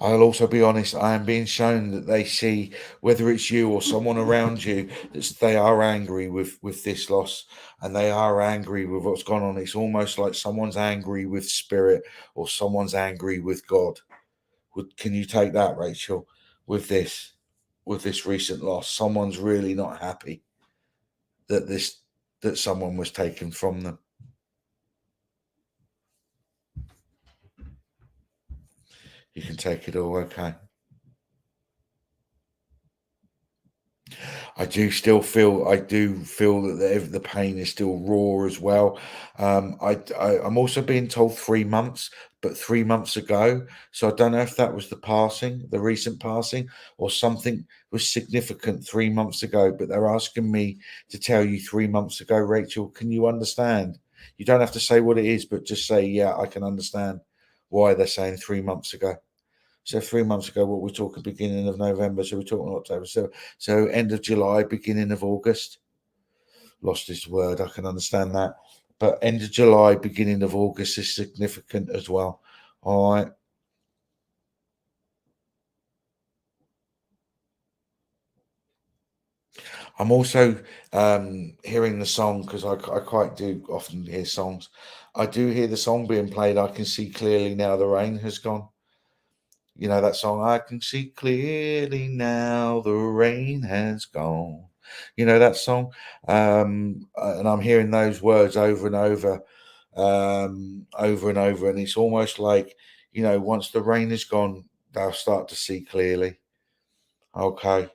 I'll also be honest. I am being shown that they see whether it's you or someone around you that they are angry with this loss, and they are angry with what's gone on. It's almost like someone's angry with spirit or someone's angry with God. Can you take that, Rachel? With this recent loss, someone's really not happy that someone was taken from them. You can take it all, okay? I do feel that the pain is still raw as well. I'm also being told 3 months, but 3 months ago. So I don't know if that was the recent passing, or something was significant 3 months ago. But they're asking me to tell you 3 months ago, Rachel. Can you understand? You don't have to say what it is, but just say, yeah, I can understand why they're saying 3 months ago. So 3 months ago, what we're talking beginning of November, so we're talking October. So end of July, beginning of August. Lost his word, I can understand that. But end of July, beginning of August is significant as well. All right. I'm also hearing the song because I quite do often hear songs. I do hear the song being played. I can see clearly now the rain has gone. You know that song, I can see clearly now the rain has gone. You know that song? And I'm hearing those words over and over. And it's almost like, once the rain is gone, they'll start to see clearly. Okay.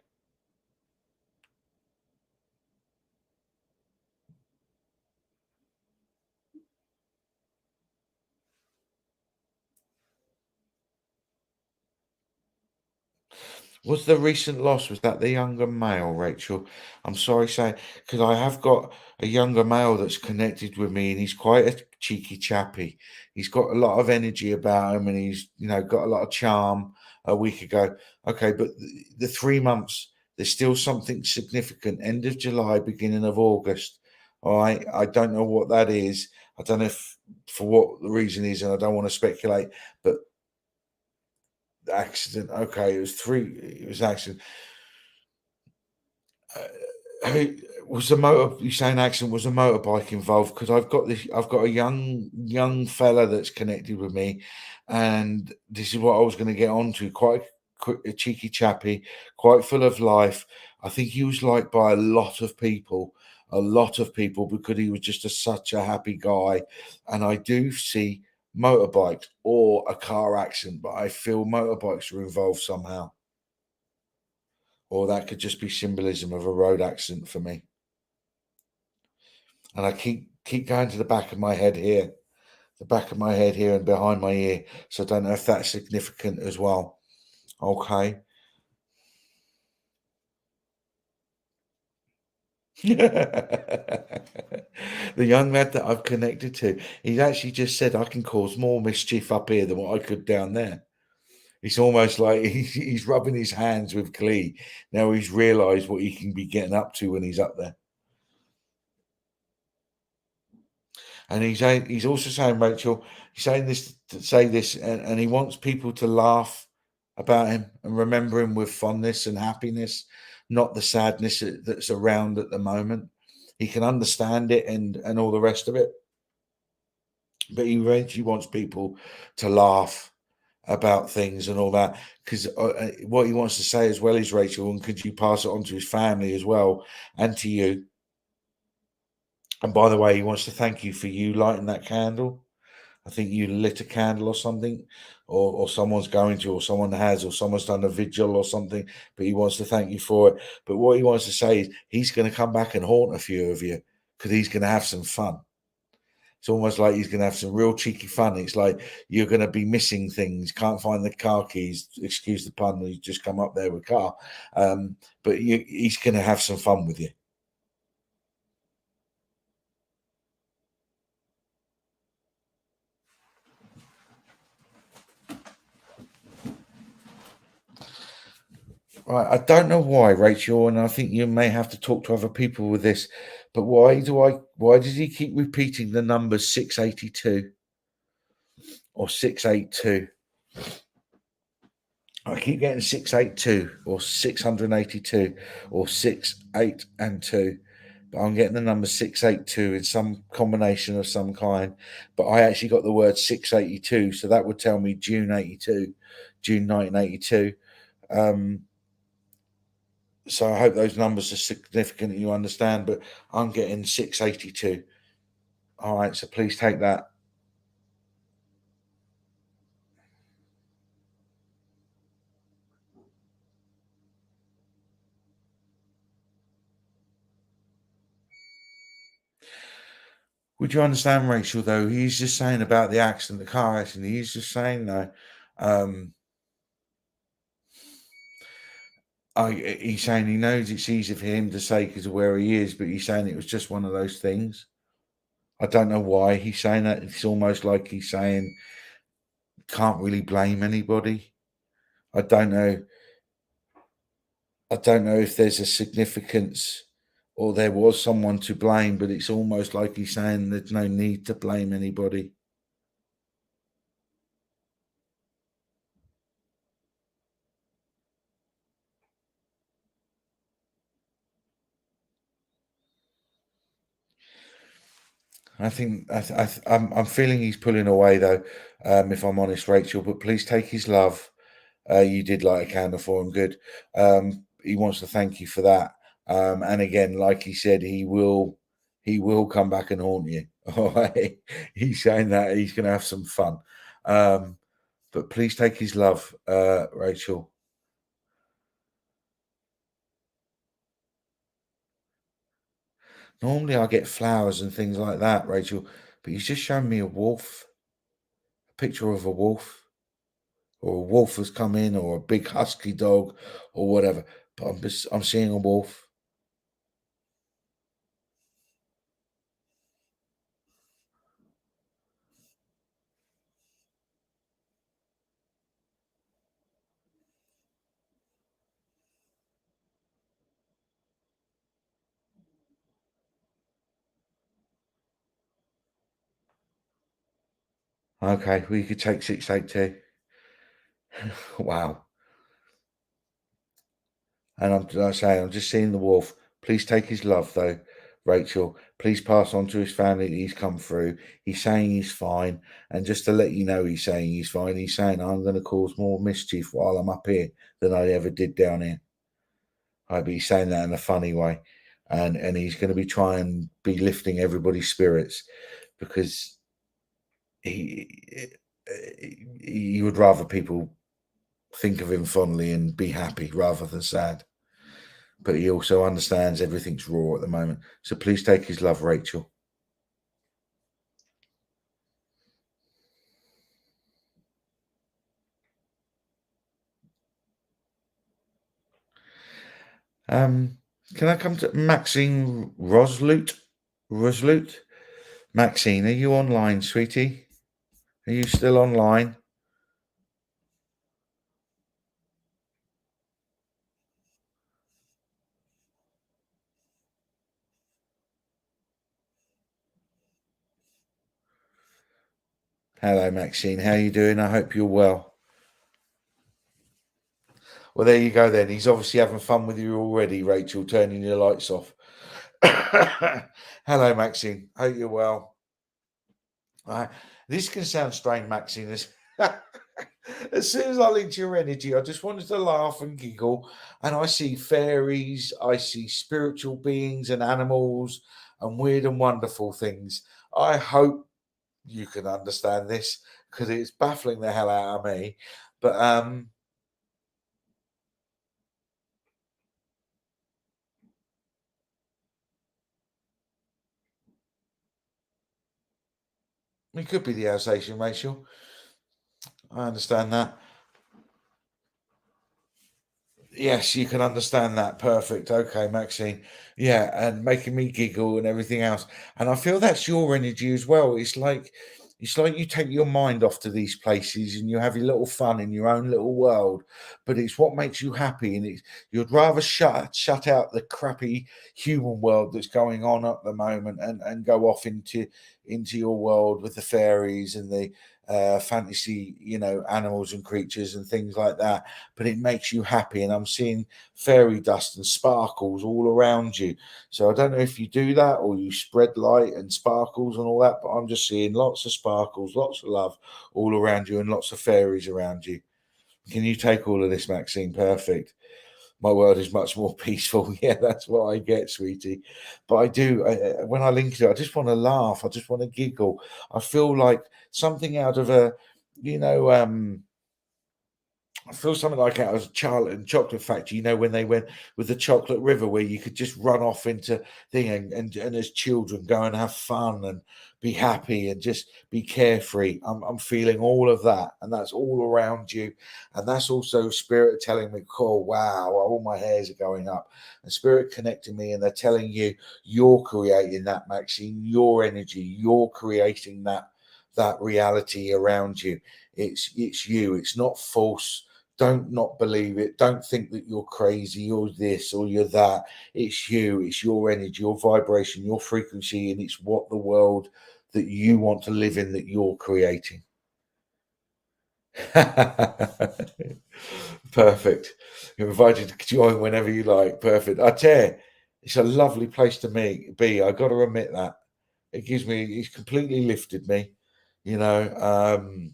Was the recent loss, was that the younger male, Rachel? I'm sorry saying, because I have got a younger male that's connected with me and he's quite a cheeky chappy. He's got a lot of energy about him and he's, got a lot of charm a week ago. Okay, but the 3 months, there's still something significant. End of July, beginning of August. All right. I don't know what that is. I don't know if for what the reason is, and I don't want to speculate, but accident. Okay, it was accident. Who was the motor? You saying accident was a motorbike involved? Because I've got a young fella that's connected with me, and this is what I was going to get onto. Quite a cheeky chappy, quite full of life. I think he was liked by a lot of people, because he was just such a happy guy. And I do see motorbikes or a car accident, but I feel motorbikes are involved somehow, or that could just be symbolism of a road accident for me. And I keep going to the back of my head here, the back of my head here, and behind my ear. So I don't know if that's significant as well. Okay. The young lad that I've connected to, he's actually just said I can cause more mischief up here than what I could down there. It's almost like he's rubbing his hands with glee. Now he's realised what he can be getting up to when he's up there. And he's also saying, Rachel, he's saying this to say this, and he wants people to laugh about him and remember him with fondness and happiness, not the sadness that's around at the moment. He can understand it and all the rest of it, but he eventually wants people to laugh about things and all that, because what he wants to say as well is, Rachel, and could you pass it on to his family as well and to you? And by the way, he wants to thank you for you lighting that candle. I think you lit a candle or something, or someone's going to, or someone has, or someone's done a vigil or something, but he wants to thank you for it. But what he wants to say is he's going to come back and haunt a few of you, because he's going to have some fun. It's almost like he's going to have some real cheeky fun. It's like you're going to be missing things, can't find the car keys, excuse the pun, he's just come up there with car. But he's going to have some fun with you. Right, I don't know why, Rachel, and I think you may have to talk to other people with this, but why does he keep repeating the numbers 682 or 682? I keep getting 682 or 682 or 6, 8, and 2, but I'm getting the number 682 in some combination of some kind. But I actually got the word 682, so that would tell me June 82, June 1982. So I hope those numbers are significant and you understand, but I'm getting 682. All right, so please take that. Would you understand, Rachel, though? He's just saying about the accident, the car accident. He's just saying, though, um, he's saying he knows it's easy for him to say because of where he is, but he's saying it was just one of those things. I don't know why he's saying that. It's almost like he's saying can't really blame anybody. I don't know. I don't know if there's a significance or there was someone to blame, but it's almost like he's saying there's no need to blame anybody. I think I'm feeling he's pulling away though, if I'm honest, Rachel. But please take his love. You did light a candle for him, good. He wants to thank you for that. And again, like he said, he will come back and haunt you. All right, he's saying that he's going to have some fun. Um, but please take his love, Rachel. Normally, I get flowers and things like that, Rachel, but he's just shown me a wolf, a picture of a wolf, or a wolf has come in, or a big husky dog, or whatever. But I'm seeing a wolf. Okay, well, you could take 682. Wow. And I'm saying, I'm just seeing the wolf. Please take his love, though, Rachel. Please pass on to his family that he's come through. He's saying he's fine. And just to let you know, he's saying he's fine. He's saying, I'm going to cause more mischief while I'm up here than I ever did down here. Right, but he's saying that in a funny way. And he's going to be trying be lifting everybody's spirits because he he would rather people think of him fondly and be happy rather than sad. But he also understands everything's raw at the moment. So please take his love, Rachel. Um, can I come to Maxine Rosloot? Rosloot? Maxine, are you online, sweetie? Are you still online? Hello, Maxine. How are you doing? I hope you're well. Well, there you go then. He's obviously having fun with you already, Rachel, turning your lights off. Hello, Maxine. Hope you're well. This can sound strange, Maxine. As soon as I linked your energy, I just wanted to laugh and giggle. And I see fairies, I see spiritual beings and animals and weird and wonderful things. I hope you can understand this because it's baffling the hell out of me. But it could be the Alsatian racial. I understand that. Yes, you can understand that. Perfect. Okay, Maxine. Yeah, and making me giggle and everything else. And I feel that's your energy as well. It's like you take your mind off to these places and you have your little fun in your own little world, but it's what makes you happy. And you'd rather shut out the crappy human world that's going on at the moment and go off into your world with the fairies and the fantasy, animals and creatures and things like that, but it makes you happy. And I'm seeing fairy dust and sparkles all around you. So I don't know if you do that or you spread light and sparkles and all that, but I'm just seeing lots of sparkles, lots of love all around you and lots of fairies around you. Can you take all of this, Maxine? Perfect. My world is much more peaceful. Yeah, that's what I get, sweetie. But I do, when I link it, I just want to laugh. I just want to giggle. I feel like something out of a, you know, I feel something like out of Charlotte and Chocolate Factory, when they went with the Chocolate River, where you could just run off into thing and as children go and have fun and be happy and just be carefree. I'm feeling all of that, and that's all around you, and that's also spirit telling me, "Oh wow, all my hairs are going up," and spirit connecting me, and they're telling you you're creating that, Maxine, your energy, you're creating that reality around you. It's you. It's not false. Don't not believe it. Don't think that you're crazy or this or you're that. It's you. It's your energy, your vibration, your frequency, and it's what the world that you want to live in that you're creating. Perfect. You're invited to join whenever you like. Perfect. I tell you, it's a lovely place to be. I got to admit that. It's completely lifted me. You know,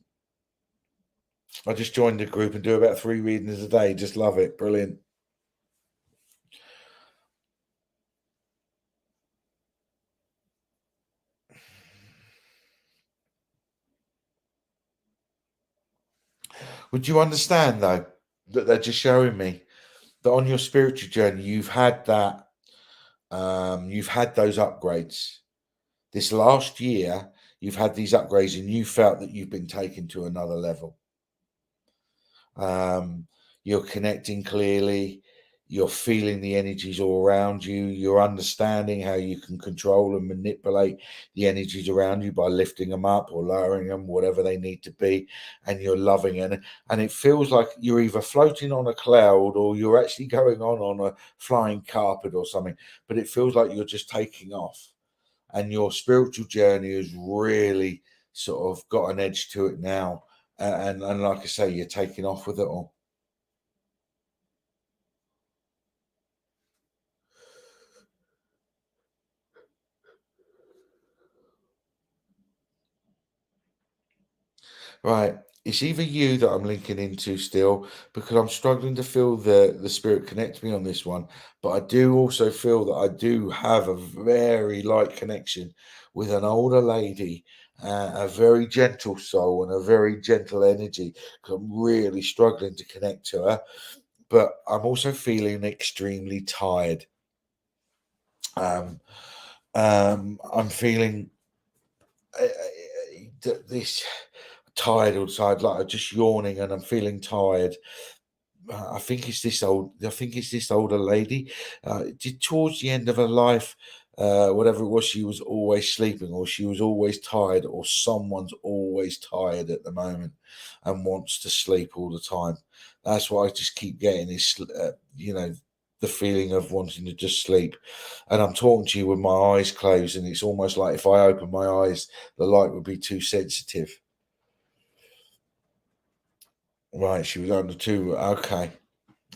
I just joined the group and do about 3 readings a day. Just love it. Brilliant. Would you understand though that they're just showing me that on your spiritual journey you've had those upgrades. This last year, you've had these upgrades and you felt that you've been taken to another level. Um, you're connecting clearly. You're feeling the energies all around you. You're understanding how you can control and manipulate the energies around you by lifting them up or lowering them, whatever they need to be. And you're loving it. And it feels like you're either floating on a cloud or you're actually going on a flying carpet or something. But it feels like you're just taking off. And your spiritual journey has really sort of got an edge to it now. And like I say, you're taking off with it all. Right. It's either you that I'm linking into still because I'm struggling to feel the spirit connect me on this one. But I do also feel that I do have a very light connection with an older lady, a very gentle soul and a very gentle energy. 'Cause I'm really struggling to connect to her, but I'm also feeling extremely tired. Um, I'm feeling this tired all the time, like I'm just yawning and I'm feeling tired. I think it's this older lady. Towards the end of her life, whatever it was, she was always sleeping, or she was always tired, or someone's always tired at the moment and wants to sleep all the time. That's what I just keep getting is, the feeling of wanting to just sleep. And I'm talking to you with my eyes closed, and it's almost like if I open my eyes, the light would be too sensitive. Right, she was under two. Okay,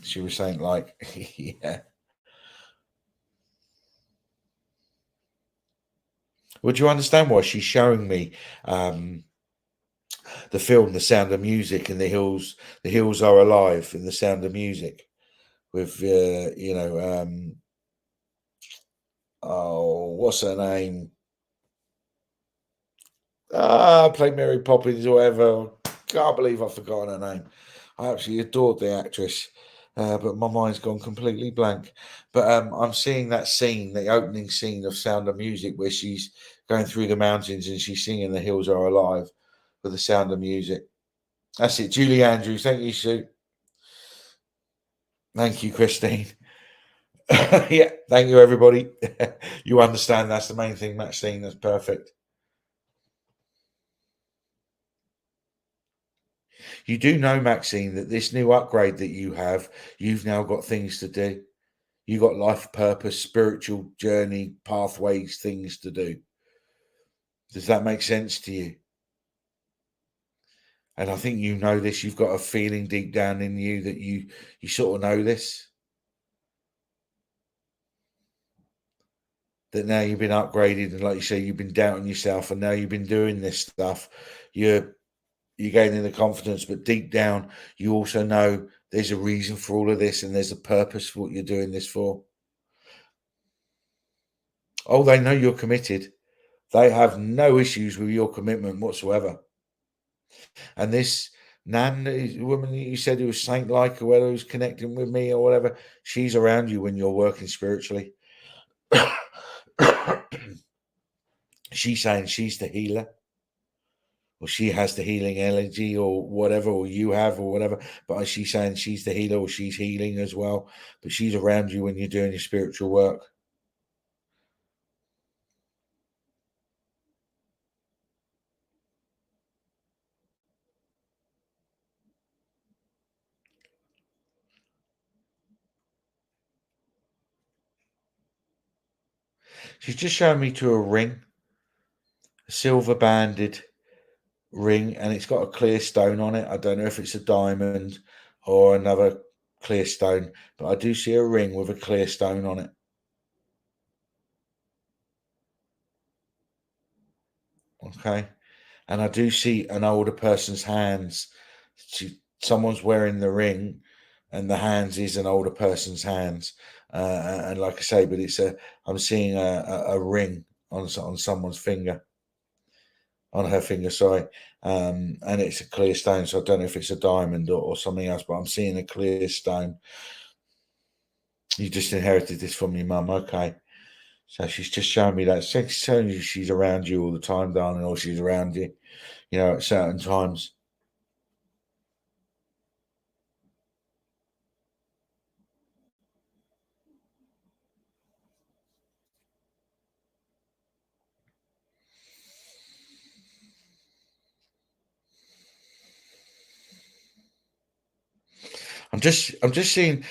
she was saying like, yeah. Would you understand why she's showing me um, the film, The Sound of Music, and the hills are alive, in The Sound of Music with oh, what's her name? Played Mary Poppins or whatever. Can't believe I've forgotten her name. I actually adored the actress, but my mind's gone completely blank. But I'm seeing that scene, the opening scene of Sound of Music, where she's going through the mountains and she's singing "The Hills Are Alive" with the Sound of Music. That's it, Julie Andrews. Thank you, Sue. Thank you, Christine. Yeah, thank you, everybody. You understand that's the main thing, Maxine. That's perfect. You do know, Maxine, that this new upgrade that you have, you've now got things to do. You got life purpose, spiritual journey, pathways, things to do. Does that make sense to you? And I think you know this. You've got a feeling deep down in you that you sort of know this. That now you've been upgraded, and like you say, you've been doubting yourself, and now you've been doing this stuff. You're you're gaining the confidence, but deep down, you also know there's a reason for all of this, and there's a purpose for what you're doing this for. Oh, they know you're committed. They have no issues with your commitment whatsoever. And this Nan, woman that you said who was saint like, or whether who's connecting with me or whatever, she's around you when you're working spiritually. She's saying she's the healer, or she has the healing energy, or whatever, or you have, or whatever. But she's saying she's the healer, or she's healing as well. But she's around you when you're doing your spiritual work. She's just showing me to a ring, a silver banded ring, and it's got a clear stone on it. I don't know if it's a diamond or another clear stone, but I do see a ring with a clear stone on it. Okay. And I do see an older person's hands. Someone's wearing the ring, and the hands is an older person's hands. And like I say, but I'm seeing a ring on someone's finger, on her finger, sorry. And it's a clear stone. So I don't know if it's a diamond or something else, but I'm seeing a clear stone. You just inherited this from your mum. Okay. So she's just showing me that. She's showing you she's around you all the time, darling, or she's around you, at certain times. I'm just seeing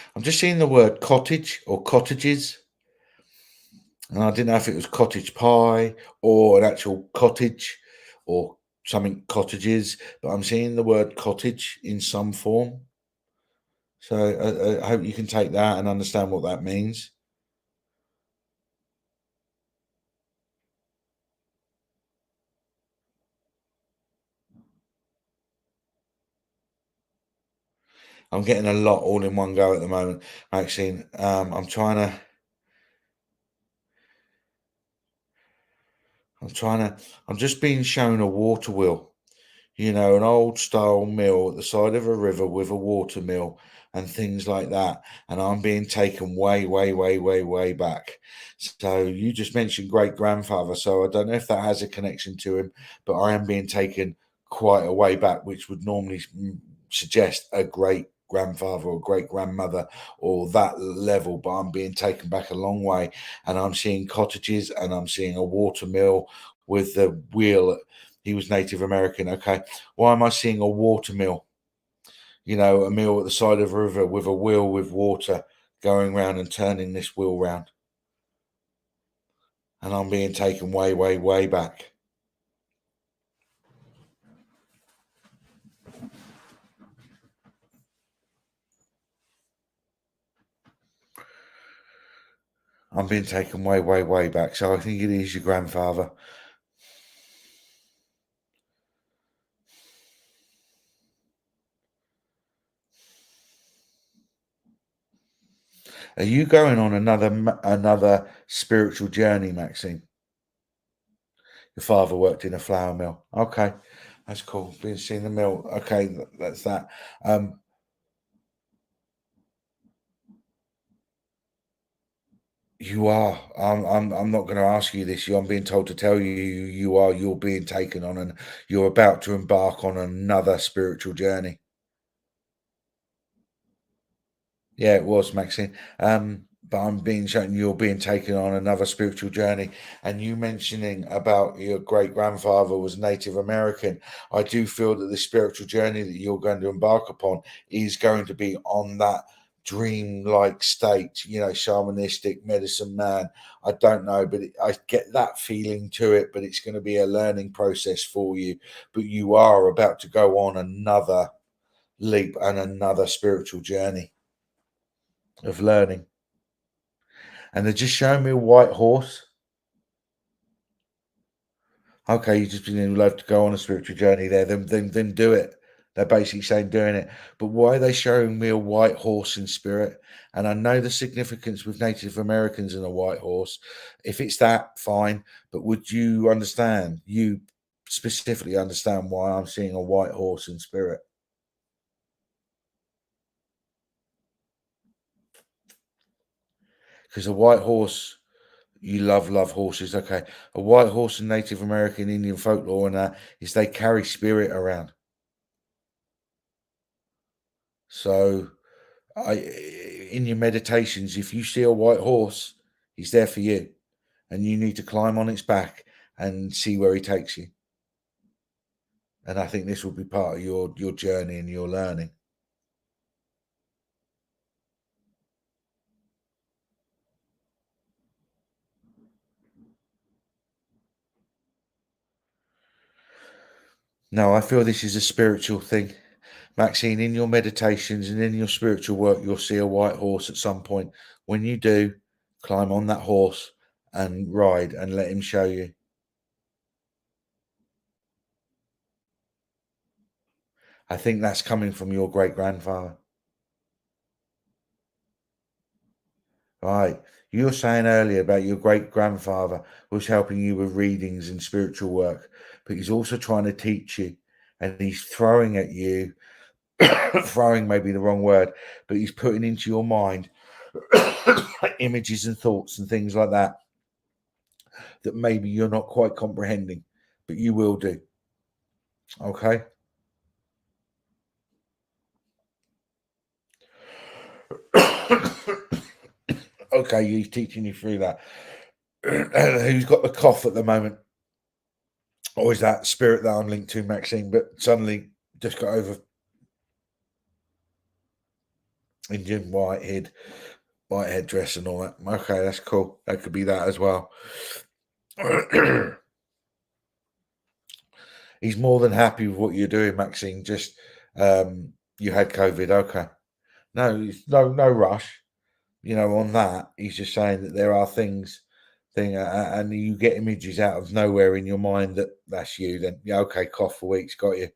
the word cottage or cottages, and I didn't know if it was cottage pie or an actual cottage or something cottages, but I'm seeing the word cottage in some form. So I hope you can take that and understand what that means. I'm getting a lot all in one go at the moment, Maxine. I'm just being shown a water wheel, an old style mill at the side of a river with a water mill and things like that. And I'm being taken way, way, way, way, way back. So you just mentioned great grandfather. So I don't know if that has a connection to him, but I am being taken quite a way back, which would normally suggest a great grandfather or great grandmother or that level. But I'm being taken back a long way, and I'm seeing cottages and I'm seeing a water mill with the wheel. He was Native American. Okay. Why am I seeing a water mill? A mill at the side of a river with a wheel with water going round and turning this wheel round. And I'm being taken way, way, way back. I'm being taken way, way, way back. So I think it is your grandfather. Are you going on another spiritual journey, Maxine? Your father worked in a flour mill. Okay, that's cool. Being seen the mill. Okay, that's that. Um, You are. I'm not going to ask you this. I'm being told to tell you. You are. You're being taken on, and you're about to embark on another spiritual journey. Yeah, it was, Maxine. But I'm being shown you're being taken on another spiritual journey. And you mentioning about your great grandfather was Native American. I do feel that the spiritual journey that you're going to embark upon is going to be on that dream-like state, shamanistic medicine man. I don't know, but I get that feeling to it, but it's going to be a learning process for you. But you are about to go on another leap and another spiritual journey of learning. And they're just showing me a white horse. Okay, you just been love to go on a spiritual journey there, then do it. They're basically saying doing it. But why are they showing me a white horse in spirit? And I know the significance with Native Americans and a white horse. If it's that, fine. But would you understand, you specifically understand why I'm seeing a white horse in spirit? Because a white horse, you love horses. Okay. A white horse in Native American Indian folklore and that is they carry spirit around. So in your meditations, if you see a white horse, he's there for you. And you need to climb on its back and see where he takes you. And I think this will be part of your journey and your learning. No, I feel this is a spiritual thing. Maxine, in your meditations and in your spiritual work, you'll see a white horse at some point. When you do, climb on that horse and ride and let him show you. I think that's coming from your great grandfather. Right. You were saying earlier about your great grandfather was helping you with readings and spiritual work, but he's also trying to teach you and he's throwing at you, throwing may be the wrong word, but he's putting into your mind images and thoughts and things like that that maybe you're not quite comprehending, but you will do. Okay. Okay, he's teaching you through that. Who's got the cough at the moment? Or is that spirit that I'm linked to, Maxine? But suddenly just got over Indian white headdress and all that. Okay, that's cool. That could be that as well. He's more than happy with what you're doing, Maxine. Just you had COVID. Okay. No rush. On that. He's just saying that there are and you get images out of nowhere in your mind that's you. Then yeah, okay, cough for weeks, got you.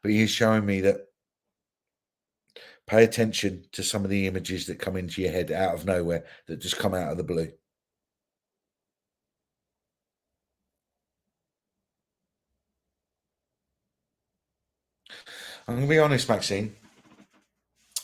But he's showing me that Pay attention to some of the images that come into your head out of nowhere, that just come out of the blue. I'm going to be honest, Maxine.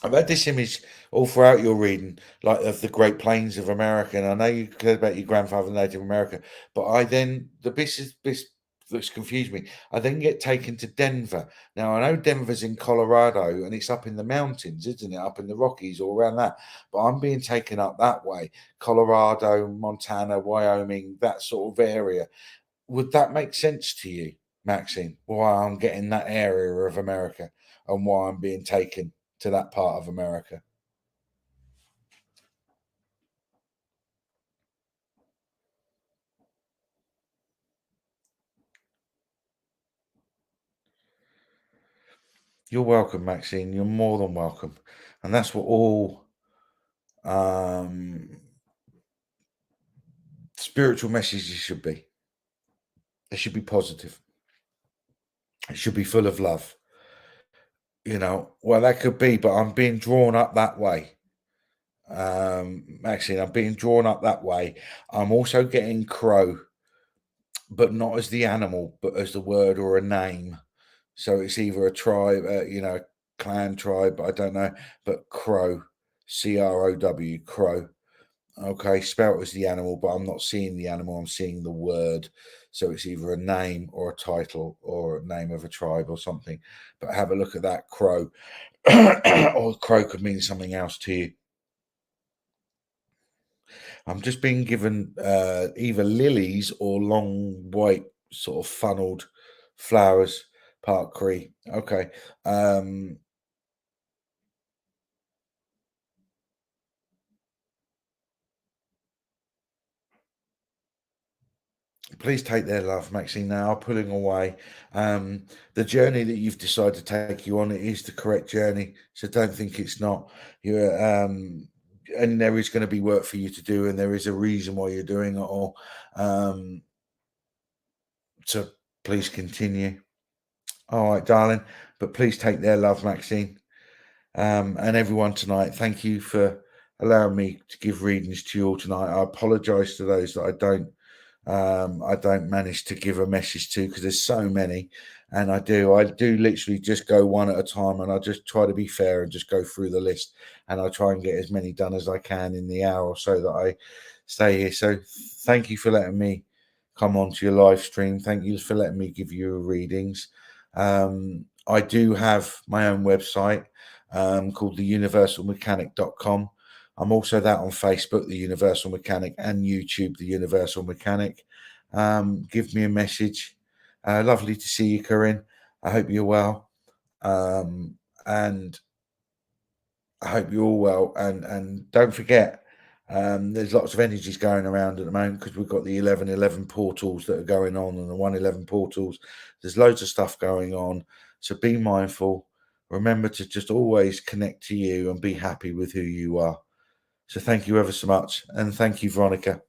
I've had this image all throughout your reading, like of the Great Plains of America, and I know you cared about your grandfather Native America, but I then the this that's confused me. I then get taken to Denver. Now I know Denver's in Colorado and it's up in the mountains, isn't it? Up in the Rockies or around that. But I'm being taken up that way, Colorado, Montana, Wyoming, that sort of area. Would that make sense to you, Maxine? Why I'm getting that area of America and why I'm being taken to that part of America? You're welcome, Maxine. You're more than welcome. And that's what all um, spiritual messages should be. They should be positive. It should be full of love. Well, that could be, but I'm being drawn up that way. Maxine, I'm being drawn up that way. I'm also getting crow, but not as the animal, but as the word or a name. So it's either a tribe, clan tribe, I don't know, but crow, Crow, crow. Okay, spelt as the animal, but I'm not seeing the animal, I'm seeing the word. So it's either a name or a title or a name of a tribe or something. But have a look at that crow, or crow could mean something else to you. I'm just being given either lilies or long white sort of funneled flowers, Park Cree. Okay. Um, Please take their love, Maxine. They are pulling away. The journey that you've decided to take you on, it is the correct journey. So don't think it's not. You're and there is going to be work for you to do, and there is a reason why you're doing it all. Um, so please continue. All right, darling. But please take their love, Maxine. And everyone tonight, thank you for allowing me to give readings to you all tonight. I apologise to those that I don't manage to give a message to, because there's so many, and I do literally just go one at a time, and I just try to be fair and just go through the list, and I try and get as many done as I can in the hour or so that I stay here. So thank you for letting me come onto your live stream. Thank you for letting me give you readings. I do have my own website called theuniversalmechanic.com. I'm also that on Facebook, The Universal Mechanic, and YouTube, The Universal Mechanic. Give me a message. Lovely to see you, Corinne. I hope you're well. And I hope you're all well. And don't forget, there's lots of energies going around at the moment, because we've got the 1111 portals that are going on, and the 111 portals. There's loads of stuff going on. So be mindful. Remember to just always connect to you and be happy with who you are. So thank you ever so much. And thank you, Veronica.